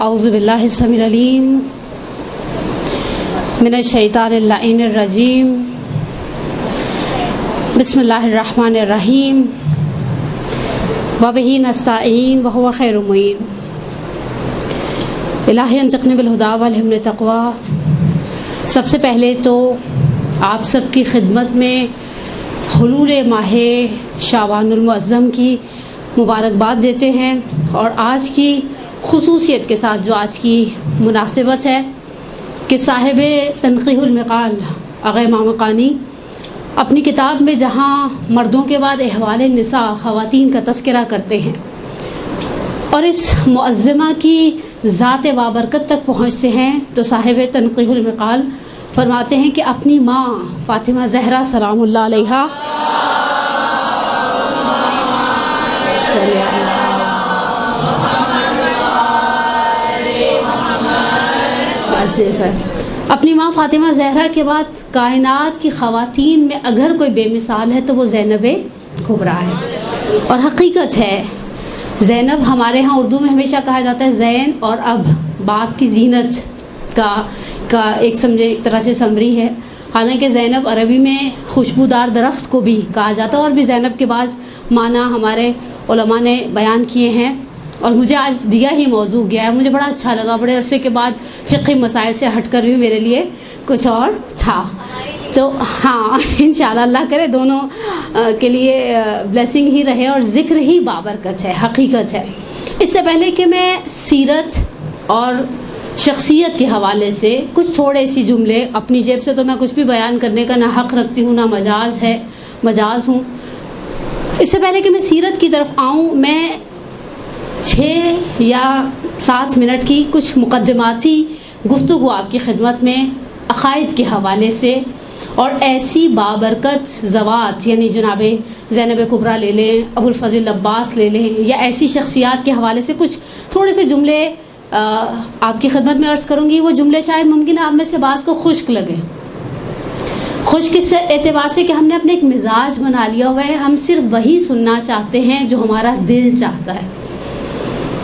اعوذ باللہ السمیع العلیم من الشیطان اللعین الرجیم بسم اللہ الرحمن الرحیم وبہ نستعین وہو خیر معین الہی انطقنی بالہدی والہمنی تقوی۔ سب سے پہلے تو آپ سب کی خدمت میں حلول ماہ شعبان المعظم کی مبارکباد دیتے ہیں، اور آج کی خصوصیت کے ساتھ جو آج کی مناسبت ہے کہ صاحب تنقیح المقال آغا امام قانی اپنی کتاب میں جہاں مردوں کے بعد احوال النساء خواتین کا تذکرہ کرتے ہیں اور اس معظمہ کی ذات بابرکت تک پہنچتے ہیں، تو صاحب تنقیح المقال فرماتے ہیں کہ اپنی ماں فاطمہ زہرا سلام اللہ علیہا اپنی ماں فاطمہ زہرا کے بعد کائنات کی خواتین میں اگر کوئی بے مثال ہے تو وہ زینب کبریٰ ہے، اور حقیقت ہے زینب ہمارے ہاں اردو میں ہمیشہ کہا جاتا ہے زین اور اب باپ کی زینت کا ایک سمجھے ایک طرح سے سمری ہے، حالانکہ زینب عربی میں خوشبودار درخت کو بھی کہا جاتا ہے، اور بھی زینب کے بعض معنی ہمارے علماء نے بیان کیے ہیں، اور مجھے آج دیا ہی موضوع گیا ہے، مجھے بڑا اچھا لگا، بڑے عرصے کے بعد فقہی مسائل سے ہٹ کر بھی میرے لیے کچھ اور تھا، تو ہاں انشاءاللہ اللہ کرے دونوں کے لیے بلیسنگ ہی رہے اور ذکر ہی بابرکت ہے، حقیقت ہے۔ اس سے پہلے کہ میں سیرت اور شخصیت کے حوالے سے کچھ تھوڑے سی جملے، اپنی جیب سے تو میں کچھ بھی بیان کرنے کا نہ حق رکھتی ہوں نہ مجاز ہوں، اس سے پہلے کہ میں سیرت کی طرف آؤں، میں 6 یا 7 منٹ کی کچھ مقدماتی گفتگو آپ کی خدمت میں عقائد کے حوالے سے اور ایسی بابرکت ذوات، یعنی جناب زینب کبریٰ لے لیں، ابو الفضل عباس لے لیں، یا ایسی شخصیات کے حوالے سے کچھ تھوڑے سے جملے آپ کی خدمت میں عرض کروں گی۔ وہ جملے شاید ممکن ہے آپ میں سے بعض کو خشک لگیں، خشک اس اعتبار سے کہ ہم نے اپنے ایک مزاج بنا لیا ہوا ہے، ہم صرف وہی سننا چاہتے ہیں جو ہمارا دل چاہتا ہے،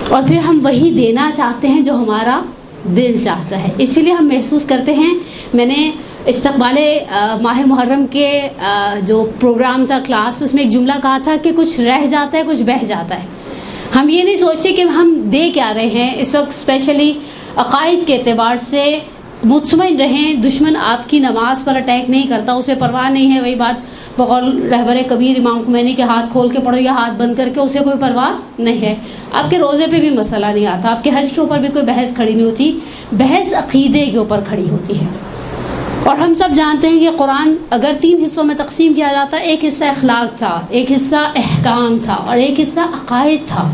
اور پھر ہم وہی دینا چاہتے ہیں جو ہمارا دل چاہتا ہے، اسی لیے ہم محسوس کرتے ہیں۔ میں نے استقبال ماہ محرم کے جو پروگرام تھا کلاس، اس میں ایک جملہ کہا تھا کہ کچھ رہ جاتا ہے کچھ بہہ جاتا ہے، ہم یہ نہیں سوچتے کہ ہم دے کیا رہے ہیں۔ اس وقت اسپیشلی عقائد کے اعتبار سے مطمئن رہیں، دشمن آپ کی نماز پر اٹیک نہیں کرتا، اسے پرواہ نہیں ہے، وہی بات بقول رہبر کبیر امام خمینی کے ہاتھ کھول کے پڑھو یا ہاتھ بند کر کے، اسے کوئی پرواہ نہیں ہے۔ آپ کے روزے پہ بھی مسئلہ نہیں آتا، آپ کے حج کے اوپر بھی کوئی بحث کھڑی نہیں ہوتی، بحث عقیدے کے اوپر کھڑی ہوتی ہے۔ اور ہم سب جانتے ہیں کہ قرآن اگر 3 حصوں میں تقسیم کیا جاتا ہے، ایک حصہ اخلاق تھا، ایک حصہ احکام تھا، اور ایک حصہ عقائد تھا،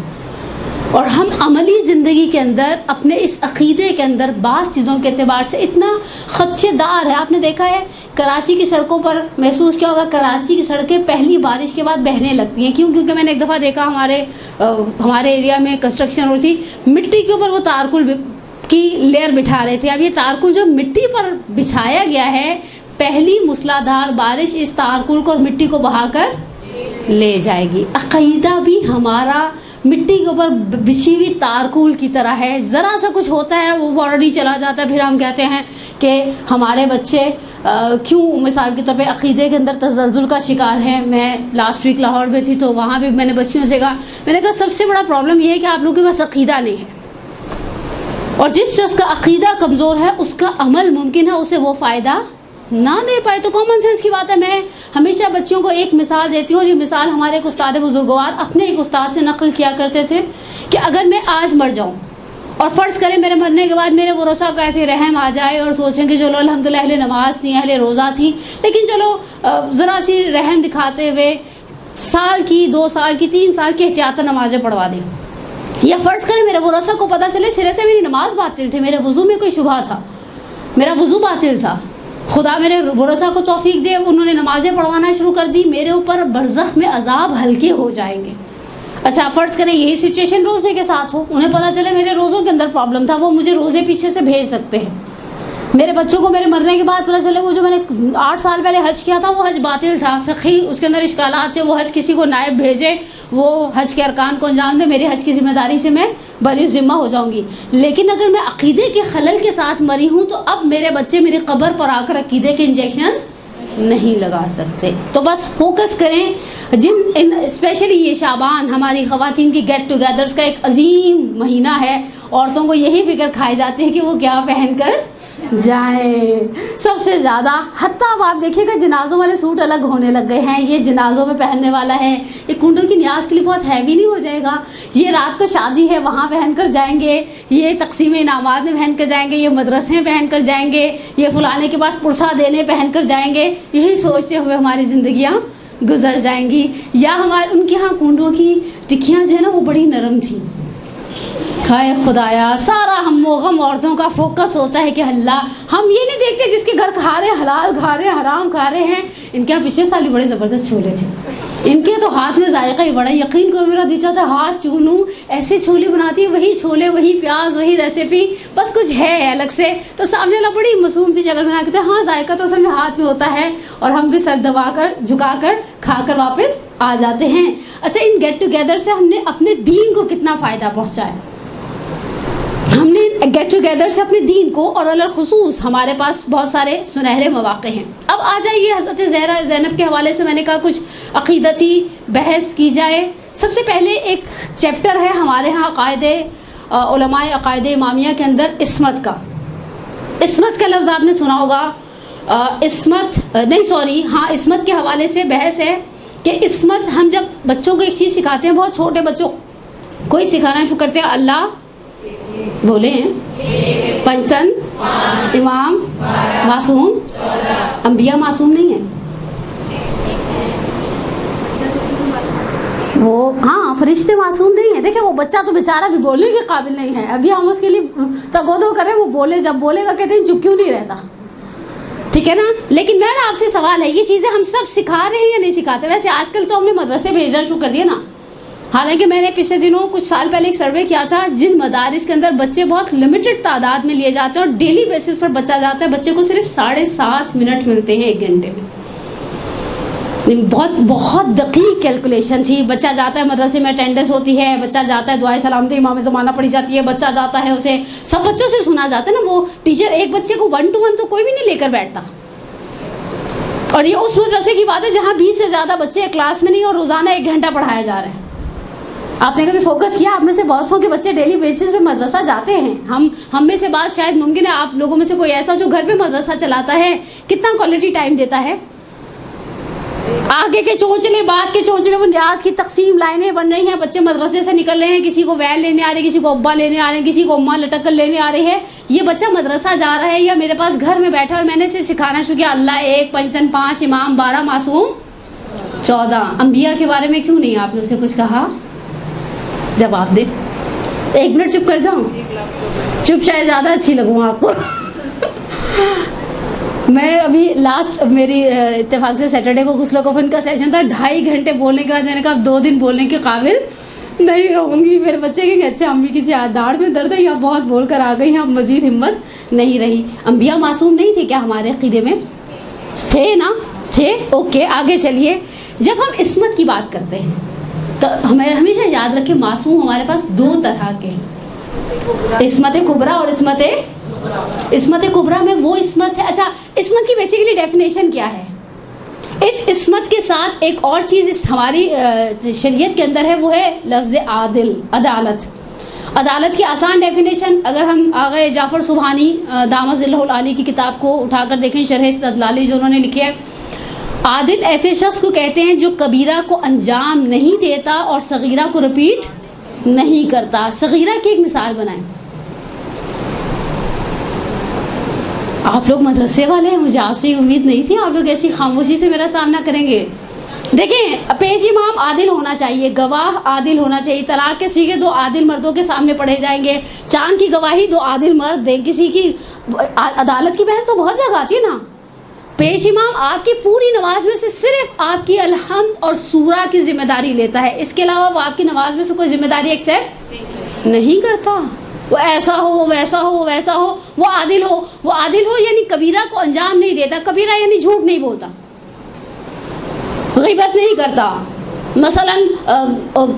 اور ہم عملی زندگی کے اندر اپنے اس عقیدے کے اندر بعض چیزوں کے اعتبار سے اتنا خدشے دار ہے۔ آپ نے دیکھا ہے کراچی کی سڑکوں پر محسوس کیا ہوگا، کراچی کی سڑکیں پہلی بارش کے بعد بہنے لگتی ہیں، کیونکہ میں نے ایک دفعہ دیکھا ہمارے ایریا میں کنسٹرکشن ہو رہی تھی، مٹی کے اوپر وہ تارکل کی لیئر بٹھا رہے تھے۔ اب یہ تارکل جو مٹی پر بچھایا گیا ہے، پہلی موسلادھار بارش اس تارکل کو اور مٹی کو بہا کر لے جائے گی۔ عقیدہ بھی ہمارا مٹی کے اوپر بچھی ہوئی تارکول کی طرح ہے، ذرا سا کچھ ہوتا ہے وہ فوراً ہی چلا جاتا ہے، پھر ہم کہتے ہیں کہ ہمارے بچے کیوں مثال کے طور پہ عقیدے کے اندر تزلزل کا شکار ہیں۔ میں لاسٹ ویک لاہور میں تھی تو وہاں بھی میں نے بچیوں سے کہا، میں نے کہا سب سے بڑا پرابلم یہ ہے کہ آپ لوگوں کے پاس عقیدہ نہیں ہے، اور جس شخص کا عقیدہ کمزور ہے اس کا عمل ممکن ہے اسے وہ فائدہ نہ دے پائے۔ تو کامن سینس کی بات ہے، میں ہمیشہ بچوں کو ایک مثال دیتی ہوں، اور یہ مثال ہمارے ایک استاد بزرگوار اپنے ایک استاد سے نقل کیا کرتے تھے کہ اگر میں آج مر جاؤں اور فرض کریں میرے مرنے کے بعد میرے ورثاء کو ایسے رحم آ جائے اور سوچیں کہ چلو الحمدللہ اہل نماز تھیں، اہل روزہ تھیں، لیکن چلو ذرا سی رحم دکھاتے ہوئے سال کی 2 سال کی 3 سال کی احتیاط نمازیں پڑھوا دیں، یا فرض کریں میرے ورثاء کو پتہ چلے سرے سے میری نماز باطل تھی، میرے وضو میں کوئی شبہ تھا، میرا وضو باطل تھا، خدا میرے ورثاء کو توفیق دے، انہوں نے نمازیں پڑھوانا شروع کر دی، میرے اوپر برزخ میں عذاب ہلکے ہو جائیں گے۔ اچھا فرض کریں یہی سچویشن روزے کے ساتھ ہو، انہیں پتہ چلے میرے روزوں کے اندر پرابلم تھا، وہ مجھے روزے پیچھے سے بھیج سکتے ہیں، میرے بچوں کو میرے مرنے کے بعد پتہ چلے وہ جو میں نے 8 سال پہلے حج کیا تھا وہ حج باطل تھا، فقہی اس کے اندر اشکالات تھے، وہ حج کسی کو نائب بھیجے، وہ حج کے ارکان کو انجام دے، میری حج کی ذمہ داری سے میں بری ذمہ ہو جاؤں گی۔ لیکن اگر میں عقیدے کے خلل کے ساتھ مری ہوں تو اب میرے بچے میری قبر پر آ کر عقیدے کے انجیکشنز نہیں لگا سکتے۔ تو بس فوکس کریں، اسپیشلی یہ شعبان ہماری خواتین کی گیٹ ٹوگیدرز کا ایک عظیم مہینہ ہے، عورتوں کو یہی فکر کھائی جاتی ہے کہ وہ کیا پہن کر جائیں سب سے زیادہ۔ حتیٰ اب آپ دیکھیے گا جنازوں والے سوٹ الگ ہونے لگ گئے ہیں، یہ جنازوں میں پہننے والا ہے، یہ کنڈل کی نیاز کے لیے بہت ہیوی نہیں ہو جائے گا، یہ رات کو شادی ہے وہاں پہن کر جائیں گے، یہ تقسیم انعامات میں پہن کر جائیں گے، یہ مدرسے میں پہن کر جائیں گے، یہ فلانے کے پاس پرسہ دینے پہن کر جائیں گے، یہی سوچتے ہوئے ہماری زندگیاں گزر جائیں گی۔ یا ہمارے ان کے ہاں کنڈوں کی ٹکیاں جو ہے نا وہ بڑی نرم تھیں، خائے خدایا سارا ہم و غم عورتوں کا فوکس ہوتا ہے کہ اللہ ہم یہ نہیں دیکھتے جس کے گھر کھا رہے حلال کھا رہے حرام کھا رہے ہیں۔ ان کے پچھلے سال بھی بڑے زبردست چھولے تھے، ان کے تو ہاتھ میں ذائقہ ہی بڑا، یقین کو میرا دل چاہتا ہاتھ چونوں، ایسے چھولے بناتی ہے، وہی چھولے وہی پیاز وہی ریسیپی، بس کچھ ہے الگ سے۔ تو سامنے والا بڑی معصوم سی شکل بنا کے ہاں ذائقہ تو اصل میں ہاتھ میں ہوتا ہے، اور ہم بھی سر دبا کر جھکا کر کھا کر واپس آ جاتے ہیں۔ اچھا، ان گیٹ ٹوگیدر سے ہم نے اپنے دین کو کتنا فائدہ پہنچایا؟ ہم نے گیٹ ٹوگیدر سے اپنے دین کو، اور الخصوص ہمارے پاس بہت سارے سنہرے مواقع ہیں۔ اب آ جائیے حضرت زینب کے حوالے سے میں نے کہا کچھ عقیدتی بحث کی جائے۔ سب سے پہلے ایک چیپٹر ہے ہمارے ہاں عقائد علماء عقائد امامیہ کے اندر عصمت کا۔ عصمت کا لفظ آپ نے سنا ہوگا، عصمت کے حوالے سے بحث ہے کہ عصمت ہم جب بچوں کو ایک چیز سکھاتے ہیں، بہت چھوٹے بچوں کو ہی سکھانا شروع کرتے ہیں، اللہ بولے ہیں، پنجتن، امام، معصوم، انبیاء معصوم نہیں ہیں، وہ ہاں فرشتے معصوم نہیں ہیں۔ دیکھیں وہ بچہ تو بیچارہ بھی بولنے کے قابل نہیں ہے، ابھی ہم اس کے لیے تگودو کریں، وہ بولے، جب بولے گا کہتے ہیں چپ کیوں نہیں رہتا، ٹھیک ہے نا۔ لیکن میرا آپ سے سوال ہے، یہ چیزیں ہم سب سکھا رہے ہیں یا نہیں سکھاتے؟ ویسے آج کل تو ہم نے مدرسے بھیجنا شروع کر دیا نا، حالانکہ میں نے پچھلے دنوں کچھ سال پہلے ایک سروے کیا تھا، جن مدارس کے اندر بچے بہت لمیٹڈ تعداد میں لیے جاتے ہیں اور ڈیلی بیسس پر بچہ جاتا ہے، بچے کو صرف 7.5 منٹ ملتے ہیں 1 گھنٹے میں۔ بہت دقیق کیلکولیشن تھی، بچہ جاتا ہے مدرسے میں، اٹینڈنس ہوتی ہے، بچہ جاتا ہے، دعائے سلامتی امام زمانہ پڑھی جاتی ہے، بچہ جاتا ہے، اسے سب بچوں سے سنا جاتا ہے نا، وہ ٹیچر ایک بچے کو 1 to 1 تو کوئی بھی نہیں لے کر بیٹھتا۔ اور یہ اس مدرسے کی بات ہے جہاں 20 سے زیادہ بچے کلاس میں نہیں اور روزانہ 1 گھنٹہ پڑھایا جا رہا ہے۔ آپ نے کبھی فوکس کیا؟ آپ میں سے بہت سو کے بچے ڈیلی بیسس پہ مدرسہ جاتے ہیں، ہم میں سے بات شاید ممکن ہے آپ لوگوں میں سے کوئی ایسا جو گھر پہ مدرسہ چلاتا ہے، کتنا کوالٹی ٹائم دیتا ہے؟ آگے کے چونچلے بعد کے چونچلے، وہ نیاز کی تقسیم لائنیں بن رہی ہیں، بچے مدرسے سے نکل رہے ہیں، کسی کو وین لینے آ رہی ہے، کسی کو ابا لینے آ رہے ہیں، کسی کو اماں لٹک کر لینے آ رہی ہے۔ یہ بچہ مدرسہ جا رہا ہے یا میرے پاس گھر میں بیٹھا اور میں نے اسے سکھانا شروع کیا، اللہ 1، پنجتن 5، امام 12، معصوم 14۔ انبیاء کے بارے میں کیوں نہیں آپ نے اسے کچھ کہا؟ جواب دے، 1 منٹ چپ کر جاؤں، چپ شاید زیادہ اچھی لگوں آپ کو۔ میں ابھی لاسٹ میری اتفاق سے سیٹرڈے کو غسل و کفن کا سیشن تھا، 2.5 گھنٹے بولنے کے بعد میں نے کہا اب 2 دن بولنے کے قابل نہیں رہوں گی۔ میرے بچے کہیں گے اچھا امی کسی داڑھ میں درد ہے یا بہت بول کر آ گئی ہیں، اب مزید ہمت نہیں رہی۔ انبیاء معصوم نہیں تھے کیا ہمارے عقیدے میں؟ تھے نا، تھے، اوکے آگے چلیے۔ جب ہم عصمت کی بات کرتے ہیں تو ہمیں ہمیشہ یاد رکھیں معصوم ہمارے پاس 2 طرح کے ہیں، عصمت کبریٰ اور عصمت کبریٰ میں وہ عصمت ہے۔ اچھا، عصمت کی بیسیکلی ڈیفینیشن کیا ہے؟ اس عصمت کے ساتھ ایک اور چیز اس ہماری شریعت کے اندر ہے، وہ ہے لفظ عادل، عدالت۔ عدالت کی آسان ڈیفینیشن اگر ہم آغا جعفر سبحانی دامت ظلہ العالی کی کتاب کو اٹھا کر دیکھیں، شرح استدلالی جو انہوں نے لکھی ہے، عادل ایسے شخص کو کہتے ہیں جو کبیرہ کو انجام نہیں دیتا اور صغیرہ کو رپیٹ نہیں کرتا۔ صغیرہ کی ایک مثال بنائیں۔ آپ لوگ مدرسے والے ہیں، مجھے آپ سے امید نہیں تھی آپ لوگ ایسی خاموشی سے میرا سامنا کریں گے۔ دیکھیں، پیش امام عادل ہونا چاہیے، گواہ عادل ہونا چاہیے، طلاق کے سیغے 2 عادل مردوں کے سامنے پڑھے جائیں گے، چاند کی گواہی 2 عادل مرد دیں، کسی کی عدالت کی بحث تو بہت جگہ آتی ہے نا۔ پیش امام آپ کی پوری نماز میں سے صرف آپ کی الحمد اور سورہ کی ذمہ داری لیتا ہے، اس کے علاوہ وہ آپ کی نماز میں سے کوئی ذمہ داری ایکسیپٹ نہیں کرتا۔ وہ ایسا ہو، وہ ویسا ہو، وہ ویسا ہو، وہ عادل ہو، وہ عادل ہو یعنی کبیرہ کو انجام نہیں دیتا، کبیرہ یعنی جھوٹ نہیں بولتا، غیبت نہیں کرتا، مثلا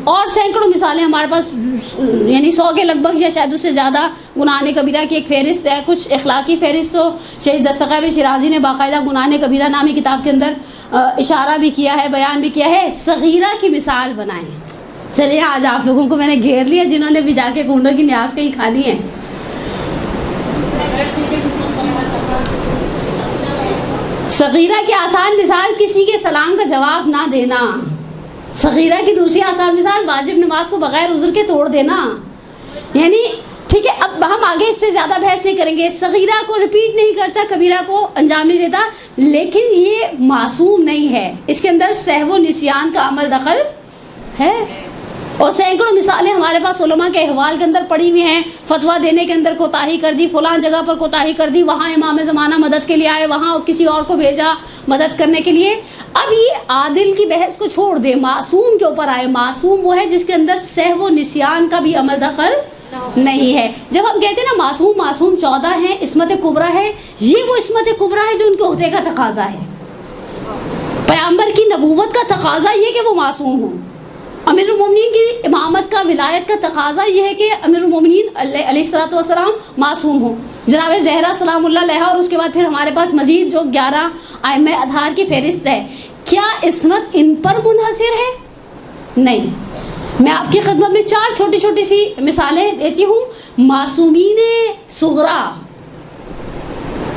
اور سینکڑوں مثالیں ہمارے پاس، یعنی 100 کے لگ بھگ یا شاید اس سے زیادہ گناہ کبیرہ کی ایک فہرست ہے. کچھ اخلاقی فہرست تو شہید دستگیر شیرازی نے باقاعدہ گناہ کبیرہ نامی کتاب کے اندر اشارہ بھی کیا ہے، بیان بھی کیا ہے. صغیرہ کی مثال بنائیں. چلیے آج آپ لوگوں کو میں نے گھیر لیا جنہوں نے بھی جا کے کنڈوں کی نیاز کہیں کھانی ہے. صغیرہ کی آسان مثال کسی کے سلام کا جواب نہ دینا. صغیرہ کی دوسری آسان مثال واجب نماز کو بغیر عذر کے توڑ دینا. یعنی ٹھیک ہے، اب ہم آگے اس سے زیادہ بحث نہیں کریں گے. صغیرہ کو ریپیٹ نہیں کرتا، کبیرہ کو انجام نہیں دیتا، لیکن یہ معصوم نہیں ہے، اس کے اندر سہو و نسیان کا عمل دخل ہے. اور سینکڑوں مثالیں ہمارے پاس علماء کے احوال کے اندر پڑی ہوئی ہیں. فتویٰ دینے کے اندر کوتاہی کر دی، فلاں جگہ پر کوتاہی کر دی، وہاں امام زمانہ مدد کے لیے آئے، وہاں کسی اور کو بھیجا مدد کرنے کے لیے. اب یہ عادل کی بحث کو چھوڑ دے، معصوم کے اوپر آئے. معصوم وہ ہے جس کے اندر سہو و نسیان کا بھی عمل دخل نہیں ہے. جب ہم کہتے ہیں نا معصوم 14 ہیں، عصمت کبریٰ ہے، یہ وہ عصمت کبریٰ ہے جو ان کے عہدے کا تقاضا ہے. پیغمبر کی نبوت کا تقاضا یہ کہ وہ معصوم ہوں. امیر المومنین کی امامت کا، ولایت کا تقاضا یہ ہے کہ امیر المومنین علیہ الصلوۃ والسلام معصوم ہوں. جناب زہرا سلام اللہ علیہا، اور اس کے بعد پھر ہمارے پاس مزید جو 11 ائمہ اطہار کی فہرست ہے. کیا عصمت ان پر منحصر ہے؟ نہیں. میں آپ کی خدمت میں 4 چھوٹی چھوٹی سی مثالیں دیتی ہوں. معصومین صغرا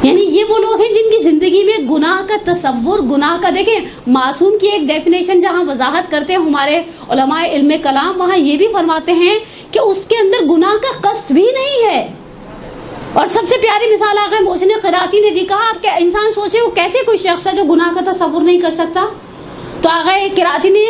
یعنی یہ وہ لوگ ہیں جن کی زندگی میں گناہ کا تصور، گناہ کا، دیکھیں معصوم کی ایک ڈیفینیشن جہاں وضاحت کرتے ہیں ہمارے علماء علم کلام، وہاں یہ بھی فرماتے ہیں کہ اس کے اندر گناہ کا قصد بھی نہیں ہے. اور سب سے پیاری مثال آقا محسن قراتی نے دی. کہا آپ کے انسان سوچے وہ کیسے کوئی شخص ہے جو گناہ کا تصور نہیں کر سکتا. تو آقا قراتی نے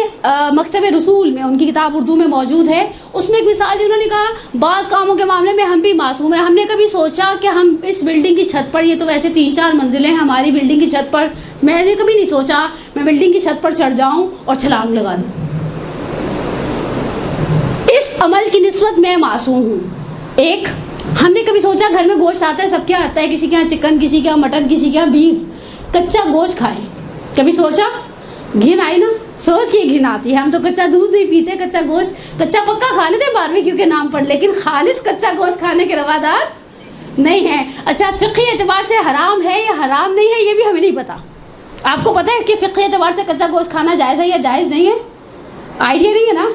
مکتب رسول میں، ان کی کتاب اردو میں موجود ہے، اس میں ایک مثال دی. انہوں نے کہا بعض کاموں کے معاملے میں ہم بھی معصوم ہیں. ہم نے کبھی سوچا کہ ہم اس بلڈنگ کی چھت پر، یہ تو ویسے 3-4 منزلیں ہیں ہماری بلڈنگ کی چھت پر، میں نے کبھی نہیں سوچا میں بلڈنگ کی چھت پر چڑھ جاؤں اور چھلانگ لگا دوں. اس عمل کی نسبت میں معصوم ہوں. ایک، ہم نے کبھی سوچا گھر میں گوشت آتا ہے، سب کے یہاں آتا ہے، کسی کے یہاں چکن، کسی کے یہاں مٹن، کسی کے یہاں بیف، کچا گوشت کھائیں. کبھی سوچا؟ گھن آئی نا، سوچ کے گھن آتی ہے. ہم تو کچا دودھ نہیں پیتے، کچا گوشت، کچا پکا کھا لیتے باربیکیو کے نام پر، لیکن خالص کچا گوشت کھانے کے روادار نہیں ہیں. اچھا فقہی اعتبار سے حرام ہے یا حرام نہیں ہے یہ بھی ہمیں نہیں پتا. آپ کو پتا ہے کہ فقہی اعتبار سے کچا گوشت کھانا جائز ہے یا جائز نہیں ہے؟ آئیڈیا نہیں ہے نا.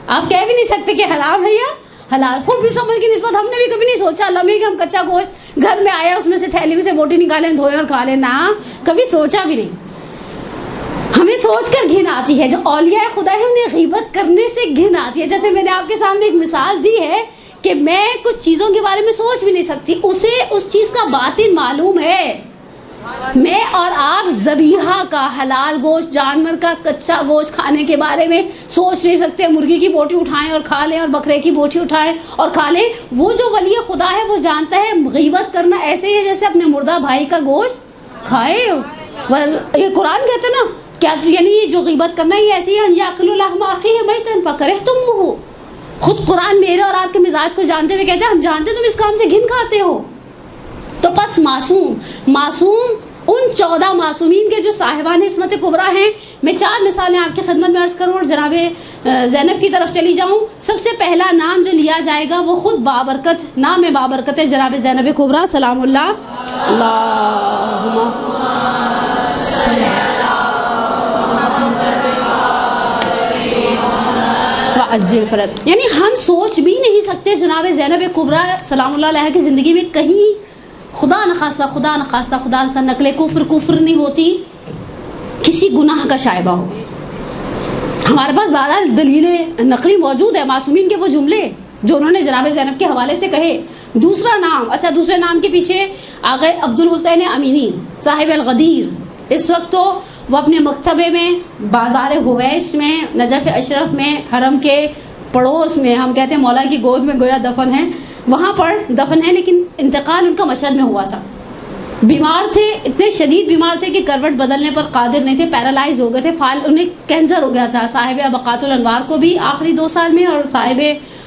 آپ کہہ بھی نہیں سکتے کہ حرام ہے یا حلال. خود اس عمل کی نسبت ہم نے بھی کبھی نہیں سوچا لمحے کہ ہم کچا گوشت گھر میں آیا، اس میں سے تھیلی میں سے بوٹی نکالیں، دھوئیں اور کھا لیں. نہ، کبھی سوچا بھی نہیں. ہمیں سوچ کر گھن آتی ہے. جو اولیاء خدا ہے انہیں غیبت کرنے سے گھن آتی ہے. جیسے میں نے آپ کے سامنے ایک مثال دی ہے کہ میں کچھ چیزوں کے بارے میں سوچ بھی نہیں سکتی، اسے اس چیز کا باطن معلوم ہے. میں اور آپ ذبیحہ کا، حلال گوشت، جانور کا کچا گوشت کھانے کے بارے میں سوچ نہیں سکتے. مرغی کی بوٹی اٹھائیں اور کھا لیں، اور بکرے کی بوٹی اٹھائیں اور کھا لیں. وہ جو ولی خدا ہے وہ جانتا ہے غیبت کرنا ایسے ہی ہے جیسے اپنے مردہ بھائی کا گوشت کھائے. یہ قرآن کہتے نا کیا، یعنی جو غیبت کرنا ہی ایسی ہے، یاکل لحم اخیہ میتا فکرہتموہ. خود قرآن میرے اور آپ کے مزاج کو جانتے ہوئے کہتے ہیں ہم جانتے تم اس کام سے گھن کھاتے ہو. تو پس معصوم ان 14 معصومین کے جو صاحبان عصمت کبریٰ ہیں. میں 4 مثالیں آپ کی خدمت میں عرض کروں اور جناب زینب کی طرف چلی جاؤں. سب سے پہلا نام جو لیا جائے گا وہ خود بابرکت، نام بابرکت ہے، جناب زینب کبریٰ سلام اللہ. اللہم صلی وعجل فرج. یعنی ہم سوچ بھی نہیں سکتے جناب زینب کبریٰ سلام اللہ علیہ کی زندگی میں کہیں خدا نخواستہ نقل کفر نہیں ہوتی، کسی گناہ کا شائبہ ہو. ہمارے پاس بہرحال دلیلیں نقلی موجود ہے، معصومین کے وہ جملے جو انہوں نے جناب زینب کے حوالے سے کہے. دوسرا نام، اچھا دوسرے نام کے پیچھے آقا عبد الحسین امینی صاحب الغدیر. اس وقت تو وہ اپنے مکتبے میں، بازار ہویش میں، نجف اشرف میں، حرم کے پڑوس میں، ہم کہتے ہیں مولا کی گود میں گویا دفن ہیں، وہاں پر دفن ہے، لیکن انتقال ان کا مشہد میں ہوا تھا. بیمار تھے، اتنے شدید بیمار تھے کہ کروٹ بدلنے پر قادر نہیں تھے، پیرالائز ہو گئے تھے، انہیں کینسر ہو گیا تھا. صاحب ابقات الانوار کو بھی آخری 2 سال میں، اور صاحب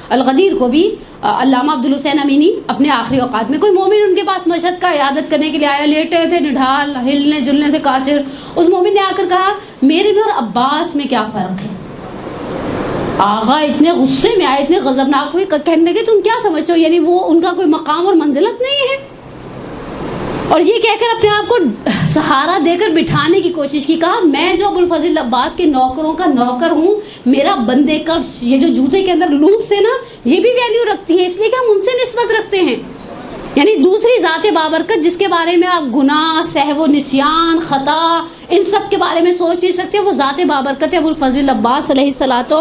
الغدیر کو بھی علامہ عبدالحسین امینی اپنے آخری اوقات میں. کوئی مومن ان کے پاس مشہد کا عیادت کرنے کے لیے آیا، لیٹے تھے نڈھال، ہلنے جلنے سے قاصر. اس مومن نے آ کر کہا میرے میں اور عباس میں کیا فرق ہے؟ آغا اتنے غصے میں آئے، اتنے غضبناک ہوئے، کہنے لگے تم کیا سمجھتے ہو، یعنی وہ ان کا کوئی مقام اور منزلت نہیں ہے؟ اور یہ کہہ کر اپنے آپ کو سہارا دے کر بٹھانے کی کوشش کی. کہا میں جو ابوالفضل عباس کے نوکروں کا نوکر ہوں، میرا بندے کا یہ جو جوتے کے اندر لوپس ہے نا، یہ بھی ویلیو رکھتی ہے، اس لیے کہ ہم ان سے نسبت رکھتے ہیں. یعنی دوسری ذات بابرکت جس کے بارے میں آپ گناہ، سہو و نسیان، خطا، ان سب کے بارے میں سوچ نہیں سکتے، وہ ذات بابرکت ہے ابوالفضل عباس علیہ الصلوۃ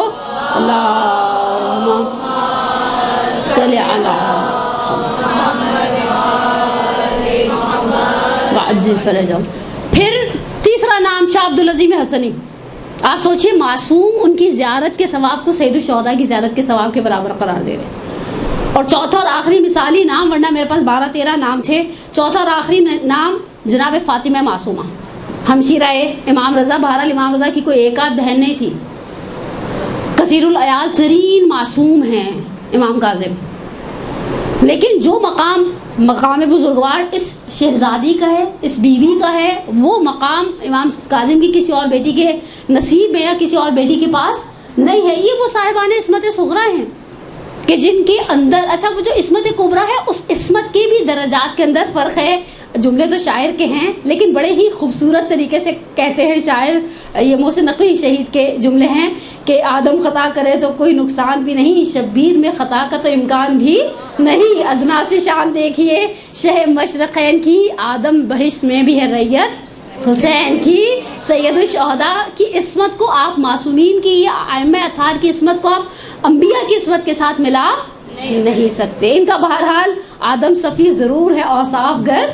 اللہم صلی علی وعجل فرجہم. پھر تیسرا نام شاہ عبدالعظیم حسنی. آپ سوچئے معصوم ان کی زیارت کے ثواب کو سید الشہداء کی زیارت کے ثواب کے برابر قرار دے رہے. اور چوتھا اور آخری مثالی نام، ورنہ میرے پاس 12-13 نام تھے، چوتھا اور آخری نام جناب فاطمہ معصومہ، ہمشیرہ امام رضا. بہرحال امام رضا کی کوئی ایک آدھ بہن نہیں تھی، کثیر العیال ترین معصوم ہیں امام کاظم. لیکن جو مقام بزرگوار اس شہزادی کا ہے، اس بیوی کا ہے، وہ مقام امام کاظم کی کسی اور بیٹی کے نصیب میں یا کسی اور بیٹی کے پاس نہیں ہے. یہ وہ صاحبان عصمت صغریٰ ہیں کہ جن کے اندر، اچھا وہ جو عصمت کبریٰ ہے، اس عصمت کے بھی درجات کے اندر فرق ہے. جملے تو شاعر کے ہیں لیکن بڑے ہی خوبصورت طریقے سے کہتے ہیں شاعر. یہ محسن نقوی شہید کے جملے ہیں کہ آدم خطا کرے تو کوئی نقصان بھی نہیں، شبیر میں خطا کا تو امکان بھی نہیں. ادنا سے شان دیکھیے شہ مشرقین کی، آدم بہشت میں بھی ہے ریت حسین کی. سید الشہداء کی عصمت کو آپ معصومین کی یا ائمہ اطہار کی عصمت کو آپ انبیاء کی عصمت کے ساتھ ملا نہیں سکتے. ان کا بہرحال آدم صفی ضرور ہے، اوصاف گر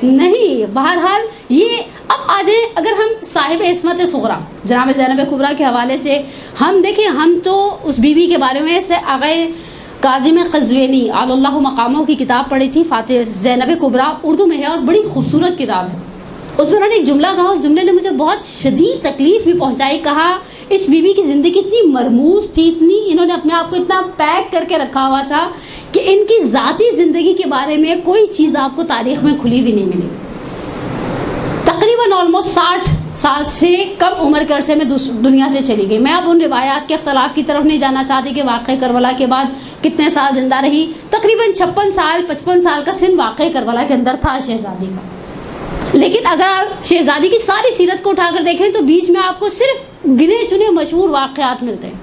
نہیں. بہرحال یہ اب آ جائیں، اگر ہم صاحب عصمت صغریٰ جناب زینب کبریٰ کے حوالے سے ہم دیکھیں، ہم تو اس بیوی کے بارے میں سے آغا کاظم قزوینی علی اللہ مقامہ کی کتاب پڑھی تھی، فاتح زینب کبریٰ، اردو میں ہے اور بڑی خوبصورت کتاب ہے. اس میں انہوں نے ایک جملہ کہا، اس جملے نے مجھے بہت شدید تکلیف بھی پہنچائی. کہا اس بیوی کی زندگی اتنی مرموز تھی، اتنی انہوں نے اپنے آپ کو اتنا پیک کر کے رکھا ہوا تھا کہ ان کی ذاتی زندگی کے بارے میں کوئی چیز آپ کو تاریخ میں کھلی ہوئی نہیں ملی. تقریباً آلموسٹ 60 سال سے کم عمر کے عرصے میں دنیا سے چلی گئی. میں اب ان روایات کے اختلاف کی طرف نہیں جانا چاہتی کہ واقعہ کربلا کے بعد کتنے سال زندہ رہی. تقریباً 56 سال 55 سال کا سن واقعہ کربلا کے اندر تھا شہزادی کا. لیکن اگر آپ شہزادی کی ساری سیرت کو اٹھا کر دیکھیں تو بیچ میں آپ کو صرف گنے چنے مشہور واقعات ملتے ہیں.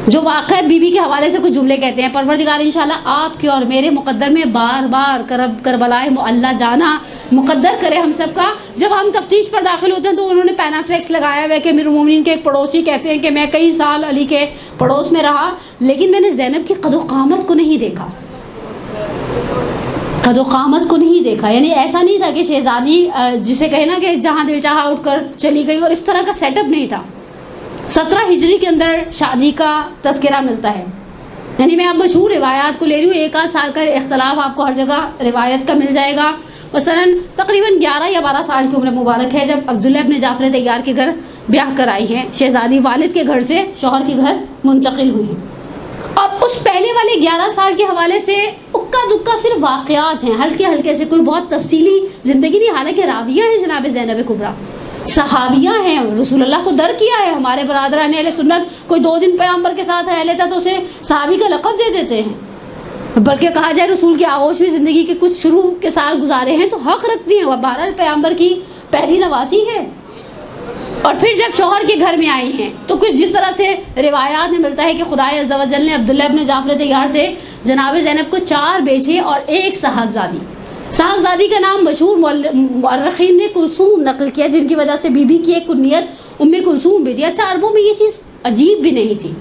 جو واقعات بی بی کے حوالے سے کچھ جملے کہتے ہیں. پروردگار انشاءاللہ آپ کے اور میرے مقدر میں بار بار کربلائے معلیٰ جانا مقدر کرے ہم سب کا. جب ہم تفتیش پر داخل ہوتے ہیں تو انہوں نے پینافلیکس لگایا ہوا ہے کہ امیر المومنین کے ایک پڑوسی کہتے ہیں کہ میں کئی سال علی کے پڑوس میں رہا لیکن میں نے زینب کی قد و قامت کو نہیں دیکھا. قد و قامت کو نہیں دیکھا، یعنی ایسا نہیں تھا کہ شہزادی جسے کہے نا کہ جہاں دل چاہا اٹھ کر چلی گئی، اور اس طرح کا سیٹ اپ نہیں تھا. 17 ہجری کے اندر شادی کا تذکرہ ملتا ہے. یعنی میں اب مشہور روایات کو لے رہی ہوں، 1 آدھ سال کا اختلاف آپ کو ہر جگہ روایت کا مل جائے گا. مثلاً تقریباً 11 یا 12 سال کی عمر مبارک ہے جب عبداللہ ابن جعفر طیار کے گھر بیاہ کر آئی ہیں. شہزادی والد کے گھر سے شوہر کے گھر منتقل ہوئی ہیں. اب اس پہلے والے 11 سال کے حوالے سے اکا دکا صرف واقعات ہیں، ہلکے ہلکے سے، کوئی بہت تفصیلی زندگی نہیں. حالانکہ راویہ ہیں جناب زینب کبریٰ، صحابیہ ہیں، رسول اللہ کو در کیا ہے. ہمارے برادران اہل سنت کوئی 2 دن پیغمبر کے ساتھ رہ لیتا تو اسے صحابی کا لقب دے دیتے ہیں. بلکہ کہا جائے رسول کی آغوش میں زندگی کے کچھ شروع کے سال گزارے ہیں تو حق رکھتی ہیں. وہ بہرحال پیغمبر کی پہلی نواسی ہے. اور پھر جب شوہر کے گھر میں آئی ہیں تو کچھ جس طرح سے روایات میں ملتا ہے کہ خدائے عز و جل نے عبداللہ ابن جعفر طیار سے جناب زینب کو 4 بیٹے اور 1 صاحبزادی. صاحبزادی کا نام مشہور مورخین نے کلثوم نقل کیا، جن کی وجہ سے بی بی کی ایک کنیت ام کلثوم بھی تھی. اچھا عربوں میں یہ چیز عجیب بھی نہیں تھی.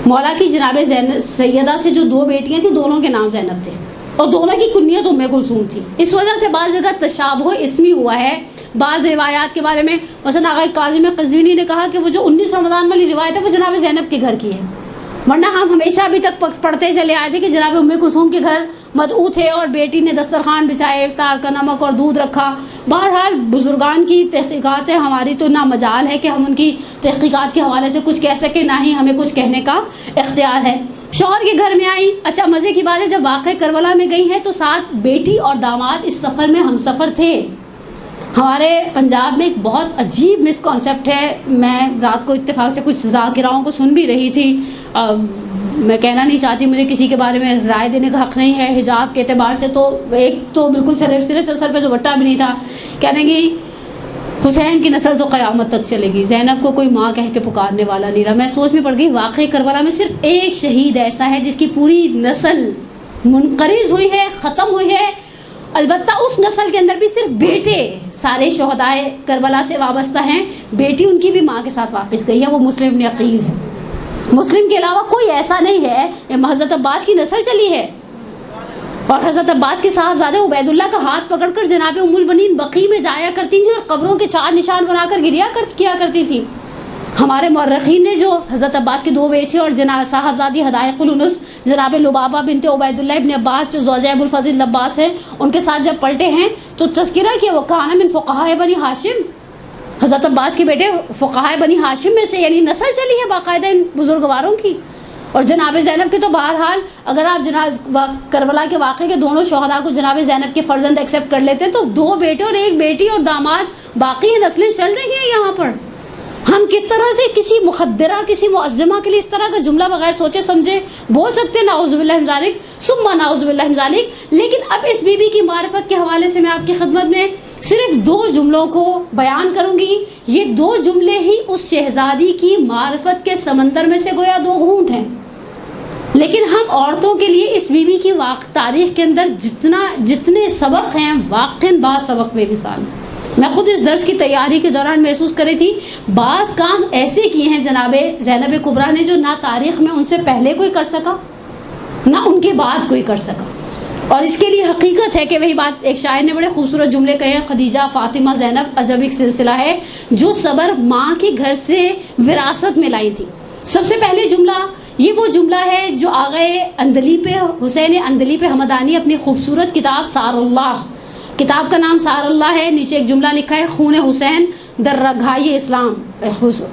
مولا کی جناب سیدہ سے جو 2 بیٹیاں تھیں دونوں کے نام زینب تھے اور دونوں کی کنیت ام کلثوم تھی. اس وجہ سے بعض جگہ تشابہ اسمی ہوا ہے. بعض روایات کے بارے میں مثلا آغا کاظم قزوینی نے کہا کہ وہ جو 19 رمضان والی روایت ہے وہ جناب زینب کے گھر کی ہے. ورنہ ہم ہمیشہ ابھی تک پڑھتے چلے آئے تھے کہ جناب ام کلثوم کے گھر مدعو تھے اور بیٹی نے دسترخوان بچھائے، افطار کا نمک اور دودھ رکھا. بہرحال بزرگان کی تحقیقات ہے، ہماری تو نہ مجال ہے کہ ہم ان کی تحقیقات کے حوالے سے کچھ کہہ سکیں، نہ ہی ہمیں کچھ کہنے کا اختیار ہے. شوہر کے گھر میں آئی. اچھا مزے کی بات ہے جب واقع کربلا میں گئی ہیں تو ساتھ بیٹی اور داماد اس سفر میں ہم سفر تھے. ہمارے پنجاب میں ایک بہت عجیب مس کانسیپٹ ہے. میں رات کو اتفاق سے کچھ ذاکراؤں کو سن بھی رہی تھی. میں کہنا نہیں چاہتی، مجھے کسی کے بارے میں رائے دینے کا حق نہیں ہے. حجاب کے اعتبار سے تو ایک تو بالکل سرے سے سر پہ دوپٹہ بھی نہیں تھا. کہنے کی حسین کی نسل تو قیامت تک چلے گی، زینب کو کوئی ماں کہہ کے پکارنے والا نہیں رہا. میں سوچ میں پڑ گئی واقعی کربلا میں صرف ایک شہید ایسا ہے جس کی پوری نسل منقرض ہوئی ہے، ختم ہوئی ہے. البتہ اس نسل کے اندر بھی صرف بیٹے سارے شہدائے کربلا سے وابستہ ہیں. بیٹی ان کی بھی ماں کے ساتھ واپس گئی ہے، وہ مسلم بن عقیل ہے. مسلم کے علاوہ کوئی ایسا نہیں ہے. حضرت عباس کی نسل چلی ہے اور حضرت عباس کے صاحبزادے عبید اللہ کا ہاتھ پکڑ کر جناب ام المؤمنین بقیع میں جایا کرتی تھیں اور قبروں کے 4 نشان بنا کر کیا کرتی تھیں. ہمارے مورخین نے جو حضرت عباس کے 2 بیٹے اور جناب صاحبزادی حدائق الانس جناب لبابہ بنت عبید اللہ ابن عباس جو زوجہ ابو الفضل عباس ہیں، ان کے ساتھ جب پلٹے ہیں تو تذکرہ کیا وہ کان من فقہاء بنی ہاشم. حضرت عباس کے بیٹے فقہاء بنی ہاشم میں سے، یعنی نسل چلی ہے باقاعدہ ان بزرگواروں کی. اور جناب زینب کے تو بہرحال اگر آپ جناب کربلا کے واقعے کے دونوں شہداء کو جناب زینب کے فرزند ایکسیپٹ کر لیتے تو 2 بیٹے اور 1 بیٹی اور داماد باقی نسلیں چل رہی ہیں یہاں پر. ہم کس طرح سے کسی مخدرہ کسی معظمہ کے لیے اس طرح کا جملہ بغیر سوچے سمجھے بول سکتے ہیں نعوذ باللہ من ذالک ثم نعوذ باللہ من ذالک. لیکن اب اس بی بی کی معرفت کے حوالے سے میں آپ کی خدمت میں صرف 2 جملوں کو بیان کروں گی. یہ 2 جملے ہی اس شہزادی کی معرفت کے سمندر میں سے گویا 2 گھونٹ ہیں. لیکن ہم عورتوں کے لیے اس بی بی کی تاریخ کے اندر جتنے سبق ہیں واقعاً بعض سبق بے مثال. میں خود اس درس کی تیاری کے دوران محسوس کر رہی تھی بعض کام ایسے کیے ہیں جناب زینب کبریٰ نے جو نہ تاریخ میں ان سے پہلے کوئی کر سکا نہ ان کے بعد کوئی کر سکا. اور اس کے لیے حقیقت ہے کہ وہی بات ایک شاعر نے بڑے خوبصورت جملے کہے ہیں، خدیجہ فاطمہ زینب عجب ایک سلسلہ ہے جو صبر ماں کے گھر سے وراثت میں لائی تھی. سب سے پہلے جملہ یہ وہ جملہ ہے جو آغا اندلیب حسین اندلیب حمدانی اپنی خوبصورت کتاب سار اللہ، کتاب کا نام سار اللہ ہے، نیچے ایک جملہ لکھا ہے خون حسین در رگھائی اسلام.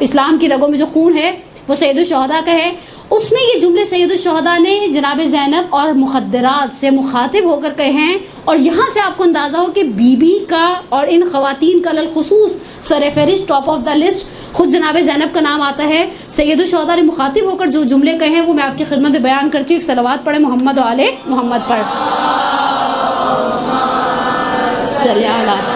اسلام کی رگوں میں جو خون ہے وہ سید الشہداء کا ہے. اس میں یہ جملے سید الشہداء نے جناب زینب اور مخدرات سے مخاطب ہو کر کہے ہیں. اور یہاں سے آپ کو اندازہ ہو کہ بی بی کا اور ان خواتین کا للخصوص سر فہرست ٹاپ آف دا لسٹ خود جناب زینب کا نام آتا ہے. سید الشہداء نے مخاطب ہو کر جو جملے کہے ہیں وہ میں آپ کی خدمت میں بیان کرتی ہوں. ایک صلوات پڑھے محمد و آل محمد پر. صلی اللہ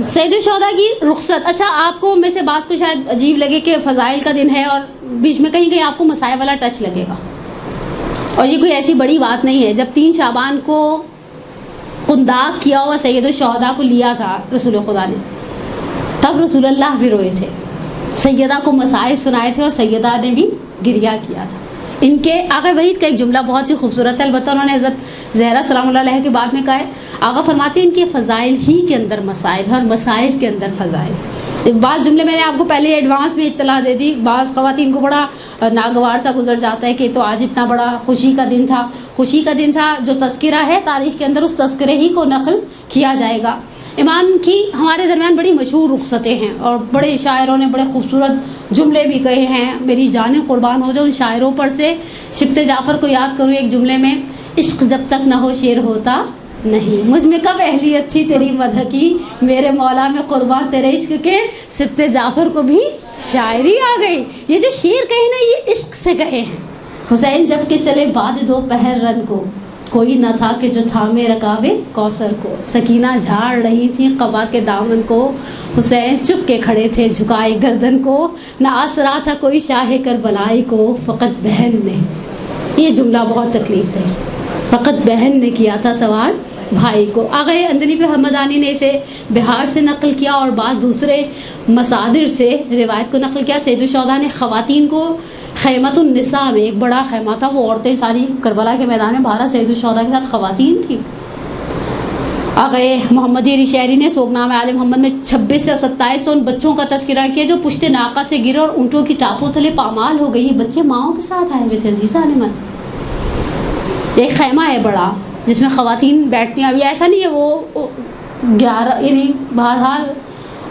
سید الشہداء کی رخصت. اچھا آپ کو میں سے بعض کو شاید عجیب لگے کہ فضائل کا دن ہے اور بیچ میں کہیں آپ کو مسائل والا ٹچ لگے گا، اور یہ کوئی ایسی بڑی بات نہیں ہے. جب 3 شعبان کو قنداق کیا ہوا سید الشہداء کو لیا تھا رسول خدا نے، تب رسول اللہ بھی روئے تھے، سیدہ کو مسائل سنائے تھے اور سیدہ نے بھی گریہ کیا تھا. ان کے آقا وحید کا ایک جملہ بہت ہی خوبصورت ہے، البتہ انہوں نے حضرت زہرا سلام اللہ علیہ کے بعد میں کہا ہے. آقا فرماتے ہیں ان کے فضائل ہی کے اندر مسائل ہیں اور مسائل کے اندر فضائل. ایک بعض جملے میں نے آپ کو پہلے ایڈوانس میں اطلاع دے دی. بعض خواتین کو بڑا ناگوار سا گزر جاتا ہے کہ تو آج اتنا بڑا خوشی کا دن تھا. خوشی کا دن تھا جو تذکرہ ہے تاریخ کے اندر اس تذکرے ہی کو نقل کیا جائے گا. امام کی ہمارے درمیان بڑی مشہور رخصتیں ہیں اور بڑے شاعروں نے بڑے خوبصورت جملے بھی کہے ہیں. میری جانیں قربان ہو جاؤ ان شاعروں پر سے. شبت جعفر کو یاد کروں ایک جملے میں، عشق جب تک نہ ہو شعر ہوتا نہیں، مجھ میں کب اہلیت تھی تیری مدح کی، میرے مولا میں قربان تیرے عشق کے. شبت جعفر کو بھی شاعری آ گئی. یہ جو شعر کہے نا یہ عشق سے کہے ہیں. حسین جب کہ چلے بعد 2 پہر رن کو، کوئی نہ تھا کہ جو تھامے رکابے کوثر کو. سکینہ جھاڑ رہی تھیں قبا کے دامن کو، حسین چپ کے کھڑے تھے جھکائے گردن کو. نہ آسرا تھا کوئی شاہ کربلائی کو، فقط بہن نے، یہ جملہ بہت تکلیف دہ، فقط بہن نے کیا تھا سوار بھائی کو. آغا اندلیب حمدانی نے اسے بہار سے نقل کیا اور بعض دوسرے مصادر سے روایت کو نقل کیا. سید الشہداء نے خواتین کو خیمت النساء میں، ایک بڑا خیمہ تھا، وہ عورتیں ساری کربلا کے میدان میں 12 سید الشہداء کے ساتھ خواتین تھیں. آغائے محمدی علی شہری نے سوگنامہ آل محمد میں 26 سے 27 ان بچوں کا تذکرہ کیا جو پشت ناقہ سے گرے اور اونٹوں کی ٹاپوں تلے پامال ہو گئی. یہ بچے ماؤں کے ساتھ آئے ہوئے تھے عزیزان من. ایک خیمہ ہے بڑا جس میں خواتین بیٹھتی ہیں. ابھی ایسا نہیں ہے وہ 11 یعنی بہرحال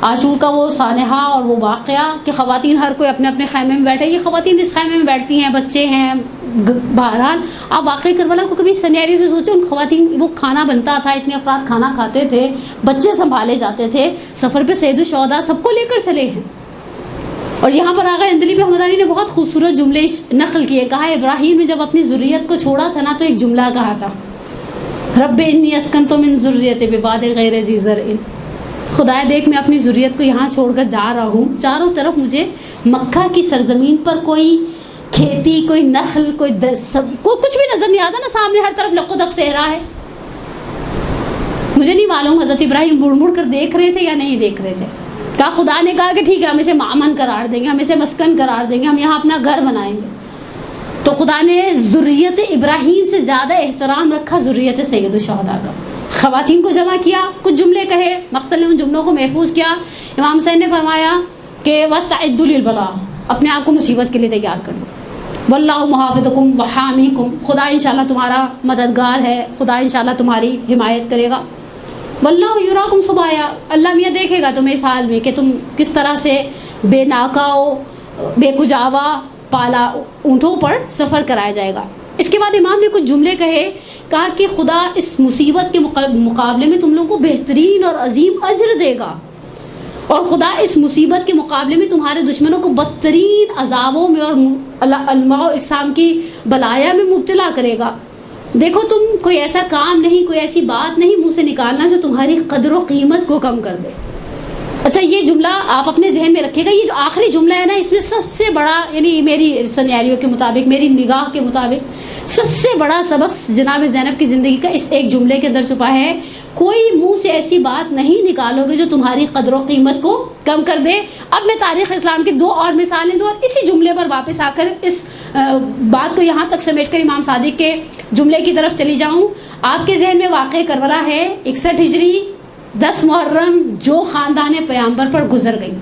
عاشور کا وہ سانحہ اور وہ واقعہ کہ خواتین ہر کوئی اپنے اپنے خیمے میں بیٹھے. یہ خواتین اس خیمے میں بیٹھتی ہیں, بچے ہیں. بہرحال آپ واقعی کربلا کو کبھی سنیریو سے سوچیں. ان خواتین وہ کھانا بنتا تھا, اتنے افراد کھانا کھاتے تھے, بچے سنبھالے جاتے تھے. سفر پہ سید الشہداء سب کو لے کر چلے ہیں. اور یہاں پر آغا اندلیب حمدانی نے بہت خوبصورت جملے نقل کیے. کہا ابراہیم نے جب اپنی ذریت کو چھوڑا تھا نا تو ایک جملہ کہا تھا, رب انی اسکنت من ذریتی بواد غیر ذی زرع. خدایا دیکھ میں اپنی ذریت کو یہاں چھوڑ کر جا رہا ہوں, چاروں طرف مجھے مکہ کی سرزمین پر کوئی کھیتی, کوئی نخل, کوئی کچھ بھی نظر نہیں آتا نا. سامنے ہر طرف لقدق صحرا ہے. مجھے نہیں معلوم حضرت ابراہیم مڑ مڑ کر دیکھ رہے تھے یا نہیں دیکھ رہے تھے. کہا خدا نے کہا کہ ٹھیک ہے ہم اسے مامن قرار دیں گے, ہم اسے مسکن قرار دیں گے, ہم یہاں اپنا گھر بنائیں گے. تو خدا نے ذریت ابراہیم سے زیادہ احترام رکھا ذریت سید الشہداء کا. خواتین کو جمع کیا, کچھ جملے کہے, مقصد نے ان جملوں کو محفوظ کیا. امام حسین نے فرمایا کہ وَاسْتَعِدُّوا لِلْبَلَاءِ, اپنے آپ کو مصیبت کے لیے تیار کر لو. وَاللَّهُ مُحَافِظُكُمْ وَحَامِيكُمْ, خدا انشاءاللہ تمہارا مددگار ہے, خدا انشاءاللہ تمہاری حمایت کرے گا. وَاللَّهُ يُرَاكُمْ سُبَايَا, اللہ میاں دیکھے گا تمہیں اس حال میں کہ تم کس طرح سے بے ناکاؤ, بے کجاوا پالا اونٹوں پر سفر کرایا جائے گا. اس کے بعد امام نے کچھ جملے کہے. کہا کہ خدا اس مصیبت کے مقابلے میں تم لوگوں کو بہترین اور عظیم اجر دے گا, اور خدا اس مصیبت کے مقابلے میں تمہارے دشمنوں کو بدترین عذابوں میں اور انواع و اقسام کی بلایا میں مبتلا کرے گا. دیکھو تم کوئی ایسا کام نہیں, کوئی ایسی بات نہیں منہ سے نکالنا جو تمہاری قدر و قیمت کو کم کر دے. اچھا یہ جملہ آپ اپنے ذہن میں رکھیے گا. یہ جو آخری جملہ ہے نا, اس میں سب سے بڑا, یعنی میری سنیریو کے مطابق, میری نگاہ کے مطابق سب سے بڑا سبق جناب زینب کی زندگی کا اس ایک جملے کے اندر چھپا ہے. کوئی منہ سے ایسی بات نہیں نکالو گے جو تمہاری قدر و قیمت کو کم کر دے. اب میں تاریخ اسلام کی 2 اور مثالیں دوں, اور اسی جملے پر واپس آ کر اس بات کو یہاں تک سمیٹ کر امام صادق کے جملے کی طرف چلی جاؤں. آپ کے ذہن میں واقع کربلا ہے 61 ہجری 10 محرم, جو خاندان پیامبر پر گزر گئی.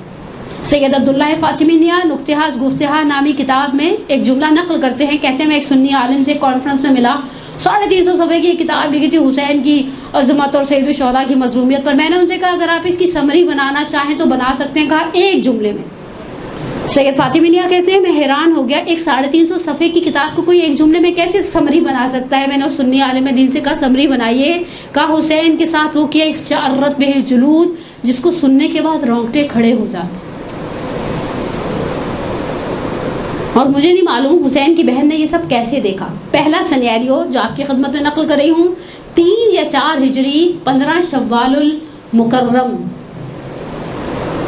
سید عبداللہ فاطمی نیا نقطہاز گفتہا نامی کتاب میں ایک جملہ نقل کرتے ہیں. کہتے ہیں میں ایک سنی عالم سے کانفرنس میں ملا, 350 صفحے کی کتاب لکھی تھی حسین کی عظمت اور سید الشہداء کی مظلومیت پر. میں نے ان سے کہا اگر آپ اس کی سمری بنانا چاہیں تو بنا سکتے ہیں. کہا ایک جملے میں. سید فاطمی نیا کہتے ہیں میں حیران ہو گیا, ایک 350 صفحے کی کتاب کو کوئی ایک جملے میں کیسے سمری بنا سکتا ہے. میں نے اس سنی عالم دین سے کہا سمری بنائیے. کہا حسین کے ساتھ وہ کیا اخشعرت بہ الجلود, جس کو سننے کے بعد رونگٹے کھڑے ہو جاتے. اور مجھے نہیں معلوم حسین کی بہن نے یہ سب کیسے دیکھا. پہلا سنیریو جو آپ کی خدمت میں نقل کر رہی ہوں, 3 یا 4 ہجری 15 شوال المکرم,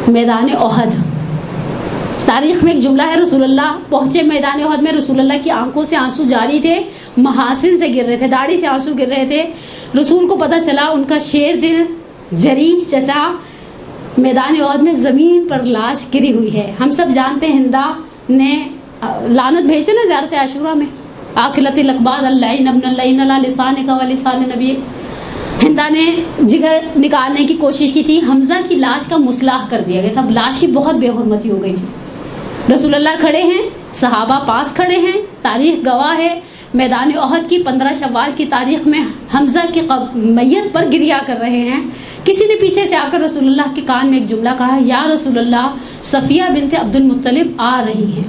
میدان احد. تاریخ میں ایک جملہ ہے, رسول اللہ پہنچے میدان احد میں, رسول اللہ کی آنکھوں سے آنسو جاری تھے, محاسن سے گر رہے تھے, داڑھی سے آنسو گر رہے تھے. رسول کو پتہ چلا ان کا شیر دل جری چچا میدان احد میں زمین پر لاش گری ہوئی ہے. ہم سب جانتے ہیں ہندا نے لعنت بھیجے نا زیارت عاشورہ میں, آکلت الاقباد اللعین ابن اللعین علی لسانک و لسان نبی. ہندا نے جگر نکالنے کی کوشش کی تھی, حمزہ کی لاش کا مصلاح کر دیا گیا تھا, لاش کی بہت بے حرمتی ہو گئی تھی. رسول اللہ کھڑے ہیں, صحابہ پاس کھڑے ہیں, تاریخ گواہ ہے. میدان احد کی 15 شوال کی تاریخ میں حمزہ کی میت پر گریا کر رہے ہیں. کسی نے پیچھے سے آ کر رسول اللہ کے کان میں ایک جملہ کہا, یا رسول اللہ صفیہ بنت عبد المطلب آ رہی ہیں.